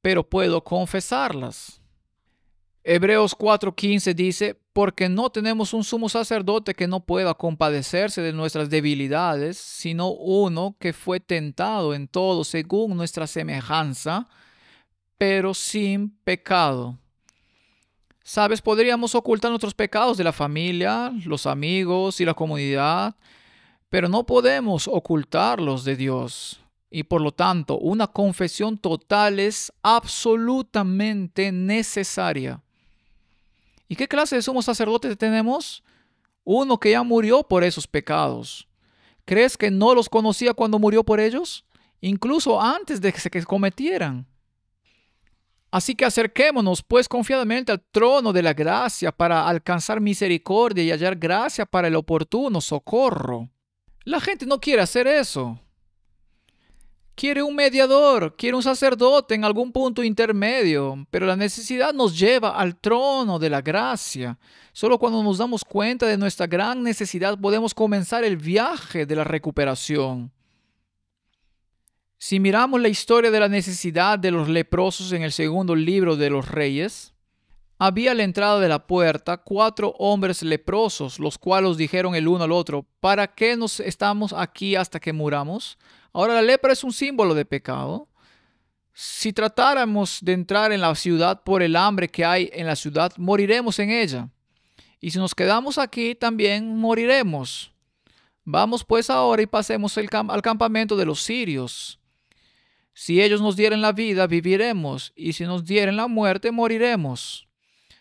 pero puedo confesarlas. Hebreos 4:15 dice, porque no tenemos un sumo sacerdote que no pueda compadecerse de nuestras debilidades, sino uno que fue tentado en todo según nuestra semejanza, pero sin pecado. ¿Sabes? Podríamos ocultar nuestros pecados de la familia, los amigos y la comunidad, pero no podemos ocultarlos de Dios. Y por lo tanto, una confesión total es absolutamente necesaria. ¿Y qué clase de sumo sacerdote tenemos? Uno que ya murió por esos pecados. ¿Crees que no los conocía cuando murió por ellos? Incluso antes de que se cometieran. Así que acerquémonos pues confiadamente al trono de la gracia para alcanzar misericordia y hallar gracia para el oportuno socorro. La gente no quiere hacer eso. Quiere un mediador, quiere un sacerdote en algún punto intermedio, pero la necesidad nos lleva al trono de la gracia. Solo cuando nos damos cuenta de nuestra gran necesidad podemos comenzar el viaje de la recuperación. Si miramos la historia de la necesidad de los leprosos en el segundo libro de los Reyes, había a la entrada de la puerta 4 hombres leprosos, los cuales dijeron el uno al otro, ¿para qué nos estamos aquí hasta que muramos? Ahora la lepra es un símbolo de pecado. Si tratáramos de entrar en la ciudad por el hambre que hay en la ciudad, moriremos en ella. Y si nos quedamos aquí, también moriremos. Vamos pues ahora y pasemos al campamento de los sirios. Si ellos nos dieren la vida, viviremos, y si nos dieren la muerte, moriremos.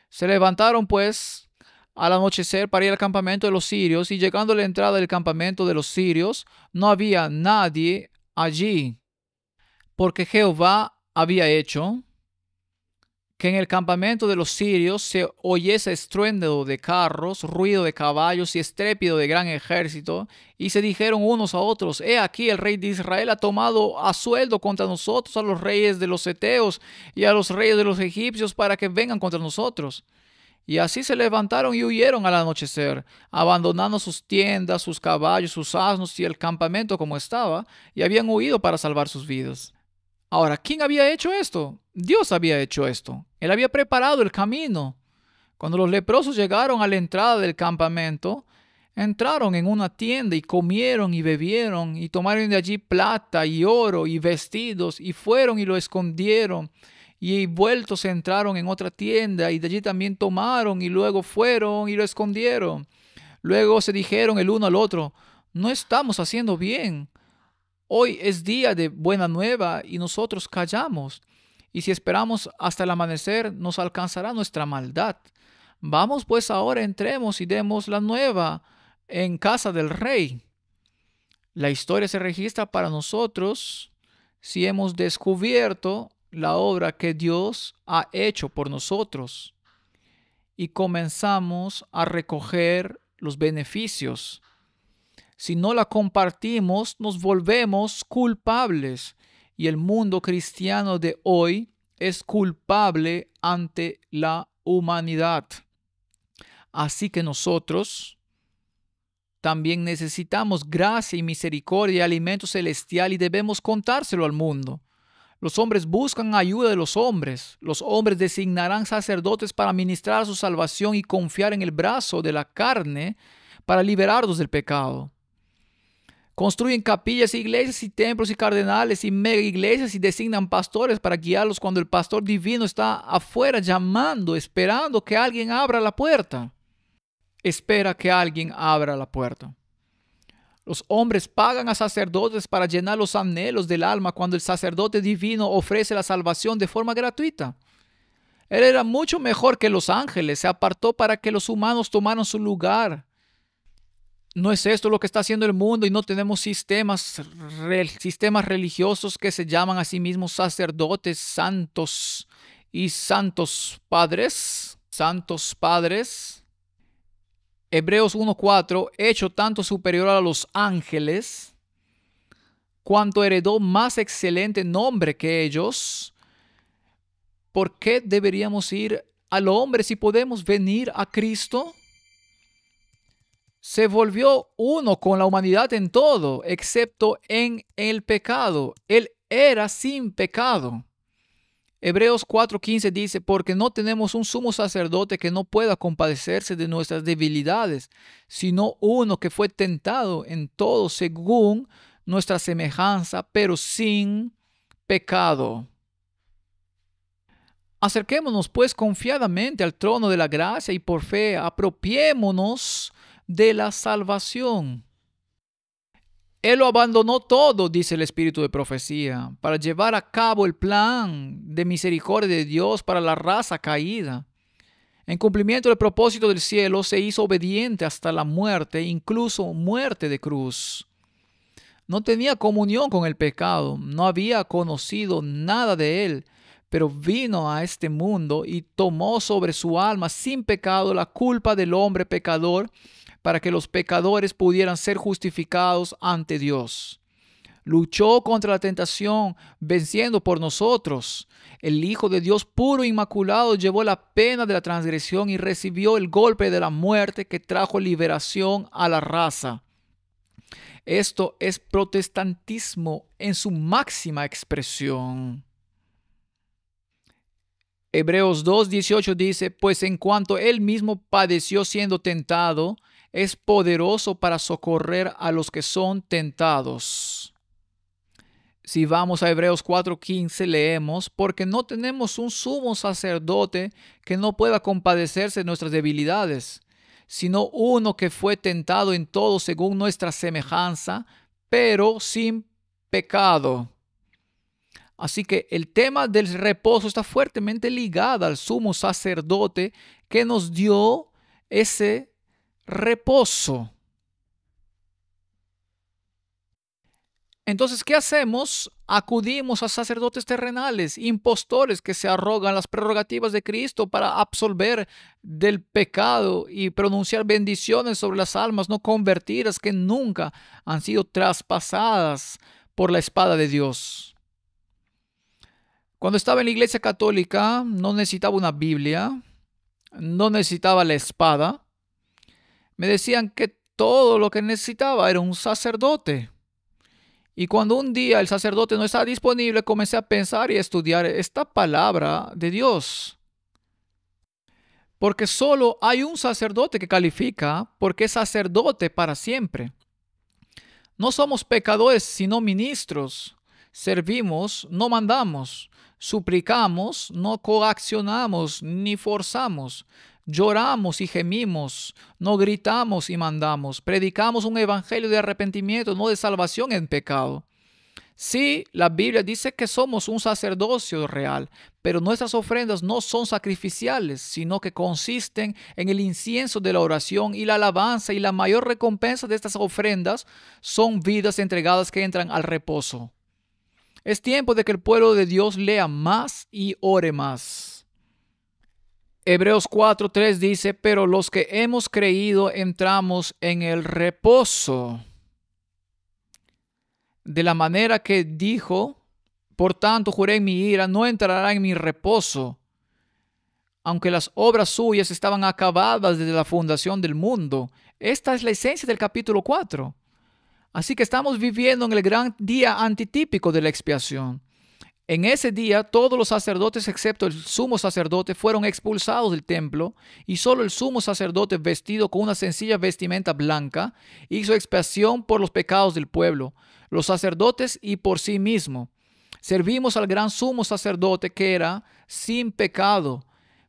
Se levantaron pues al anochecer para ir al campamento de los sirios, y llegando a la entrada del campamento de los sirios, no había nadie allí, porque Jehová había hecho que en el campamento de los sirios se oyese estruendo de carros, ruido de caballos y estrépito de gran ejército, y se dijeron unos a otros, he aquí el rey de Israel ha tomado a sueldo contra nosotros a los reyes de los heteos y a los reyes de los egipcios para que vengan contra nosotros. Y así se levantaron y huyeron al anochecer, abandonando sus tiendas, sus caballos, sus asnos y el campamento como estaba, y habían huido para salvar sus vidas. Ahora, ¿quién había hecho esto? Dios había hecho esto. Él había preparado el camino. Cuando los leprosos llegaron a la entrada del campamento, entraron en una tienda y comieron y bebieron y tomaron de allí plata y oro y vestidos y fueron y lo escondieron. Y vueltos entraron en otra tienda y de allí también tomaron y luego fueron y lo escondieron. Luego se dijeron el uno al otro, no estamos haciendo bien. Hoy es día de buena nueva y nosotros callamos. Y si esperamos hasta el amanecer, nos alcanzará nuestra maldad. Vamos pues ahora, entremos y demos la nueva en casa del rey. La historia se registra para nosotros si hemos descubierto la obra que Dios ha hecho por nosotros y comenzamos a recoger los beneficios. Si no la compartimos, nos volvemos culpables y el mundo cristiano de hoy es culpable ante la humanidad. Así que nosotros también necesitamos gracia y misericordia y alimento celestial y debemos contárselo al mundo. Los hombres buscan ayuda de los hombres. Los hombres designarán sacerdotes para ministrar su salvación y confiar en el brazo de la carne para liberarnos del pecado. Construyen capillas, iglesias y templos y cardenales y mega iglesias y designan pastores para guiarlos cuando el pastor divino está afuera llamando, esperando que alguien abra la puerta. Espera que alguien abra la puerta. Los hombres pagan a sacerdotes para llenar los anhelos del alma cuando el sacerdote divino ofrece la salvación de forma gratuita. Él era mucho mejor que los ángeles, se apartó para que los humanos tomaran su lugar. ¿No es esto lo que está haciendo el mundo y no tenemos sistemas religiosos que se llaman a sí mismos sacerdotes santos y santos padres? Santos padres. Hebreos 1:4, hecho tanto superior a los ángeles, cuanto heredó más excelente nombre que ellos. ¿Por qué deberíamos ir al hombre si podemos venir a Cristo? Se volvió uno con la humanidad en todo, excepto en el pecado. Él era sin pecado. Hebreos 4:15 dice, porque no tenemos un sumo sacerdote que no pueda compadecerse de nuestras debilidades, sino uno que fue tentado en todo según nuestra semejanza, pero sin pecado. Acerquémonos pues confiadamente al trono de la gracia y por fe apropiémonos de la salvación. Él lo abandonó todo, dice el Espíritu de profecía, para llevar a cabo el plan de misericordia de Dios para la raza caída. En cumplimiento del propósito del cielo, se hizo obediente hasta la muerte, incluso muerte de cruz. No tenía comunión con el pecado, no había conocido nada de él, pero vino a este mundo y tomó sobre su alma sin pecado la culpa del hombre pecador, para que los pecadores pudieran ser justificados ante Dios. Luchó contra la tentación, venciendo por nosotros. El Hijo de Dios puro e inmaculado llevó la pena de la transgresión y recibió el golpe de la muerte que trajo liberación a la raza. Esto es protestantismo en su máxima expresión. Hebreos 2:18 dice, pues en cuanto él mismo padeció siendo tentado, es poderoso para socorrer a los que son tentados. Si vamos a Hebreos 4:15 leemos, porque no tenemos un sumo sacerdote que no pueda compadecerse de nuestras debilidades, sino uno que fue tentado en todo según nuestra semejanza, pero sin pecado. Así que el tema del reposo está fuertemente ligado al sumo sacerdote que nos dio ese reposo. Entonces, ¿qué hacemos? Acudimos a sacerdotes terrenales, impostores que se arrogan las prerrogativas de Cristo para absolver del pecado y pronunciar bendiciones sobre las almas no convertidas que nunca han sido traspasadas por la espada de Dios. Cuando estaba en la iglesia católica, no necesitaba una Biblia, no necesitaba la espada. Me decían que todo lo que necesitaba era un sacerdote. Y cuando un día el sacerdote no estaba disponible, comencé a pensar y a estudiar esta palabra de Dios. Porque solo hay un sacerdote que califica, porque es sacerdote para siempre. No somos pecadores, sino ministros. Servimos, no mandamos. Suplicamos, no coaccionamos ni forzamos. Lloramos y gemimos, no gritamos y mandamos. Predicamos un evangelio de arrepentimiento, no de salvación en pecado. Sí, la Biblia dice que somos un sacerdocio real, pero nuestras ofrendas no son sacrificiales, sino que consisten en el incienso de la oración y la alabanza, y la mayor recompensa de estas ofrendas son vidas entregadas que entran al reposo. Es tiempo de que el pueblo de Dios lea más y ore más. Hebreos 4:3 dice, pero los que hemos creído entramos en el reposo. De la manera que dijo, por tanto juré en mi ira, no entrará en mi reposo, aunque las obras suyas estaban acabadas desde la fundación del mundo. Esta es la esencia del capítulo 4. Así que estamos viviendo en el gran día antitípico de la expiación. En ese día, todos los sacerdotes, excepto el sumo sacerdote, fueron expulsados del templo, y solo el sumo sacerdote, vestido con una sencilla vestimenta blanca, hizo expiación por los pecados del pueblo, los sacerdotes y por sí mismo. Servimos al gran sumo sacerdote que era sin pecado,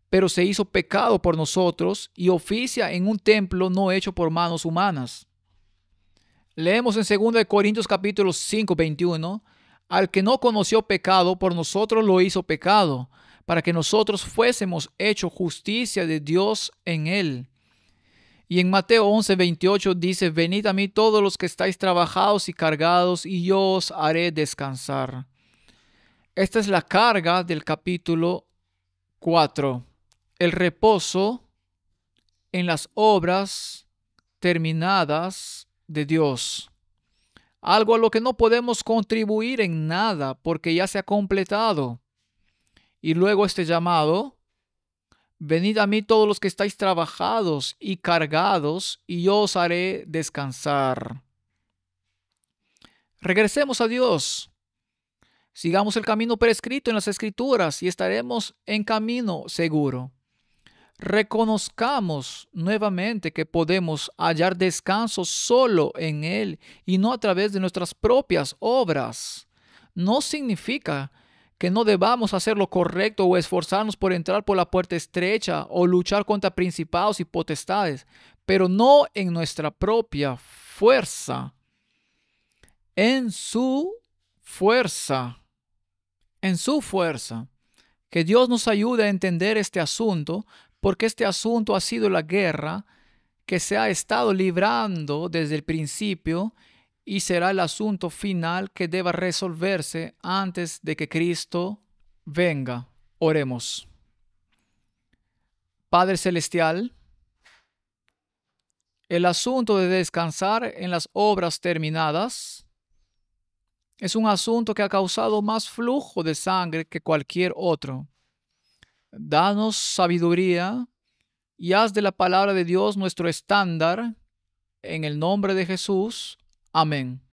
pero se hizo pecado por nosotros y oficia en un templo no hecho por manos humanas. Leemos en 2 Corintios capítulo 5:21, al que no conoció pecado, por nosotros lo hizo pecado, para que nosotros fuésemos hecho justicia de Dios en él. Y en Mateo 11:28 dice, venid a mí todos los que estáis trabajados y cargados, y yo os haré descansar. Esta es la carga del capítulo 4. El reposo en las obras terminadas de Dios. Algo a lo que no podemos contribuir en nada porque ya se ha completado. Y luego este llamado, venid a mí todos los que estáis trabajados y cargados, y yo os haré descansar. Regresemos a Dios. Sigamos el camino prescrito en las Escrituras y estaremos en camino seguro. Reconozcamos nuevamente que podemos hallar descanso solo en Él y no a través de nuestras propias obras. No significa que no debamos hacer lo correcto o esforzarnos por entrar por la puerta estrecha o luchar contra principados y potestades, pero no en nuestra propia fuerza. En su fuerza. Que Dios nos ayude a entender este asunto, porque este asunto ha sido la guerra que se ha estado librando desde el principio y será el asunto final que deba resolverse antes de que Cristo venga. Oremos. Padre Celestial, el asunto de descansar en las obras terminadas es un asunto que ha causado más flujo de sangre que cualquier otro. Danos sabiduría y haz de la palabra de Dios nuestro estándar. En el nombre de Jesús. Amén.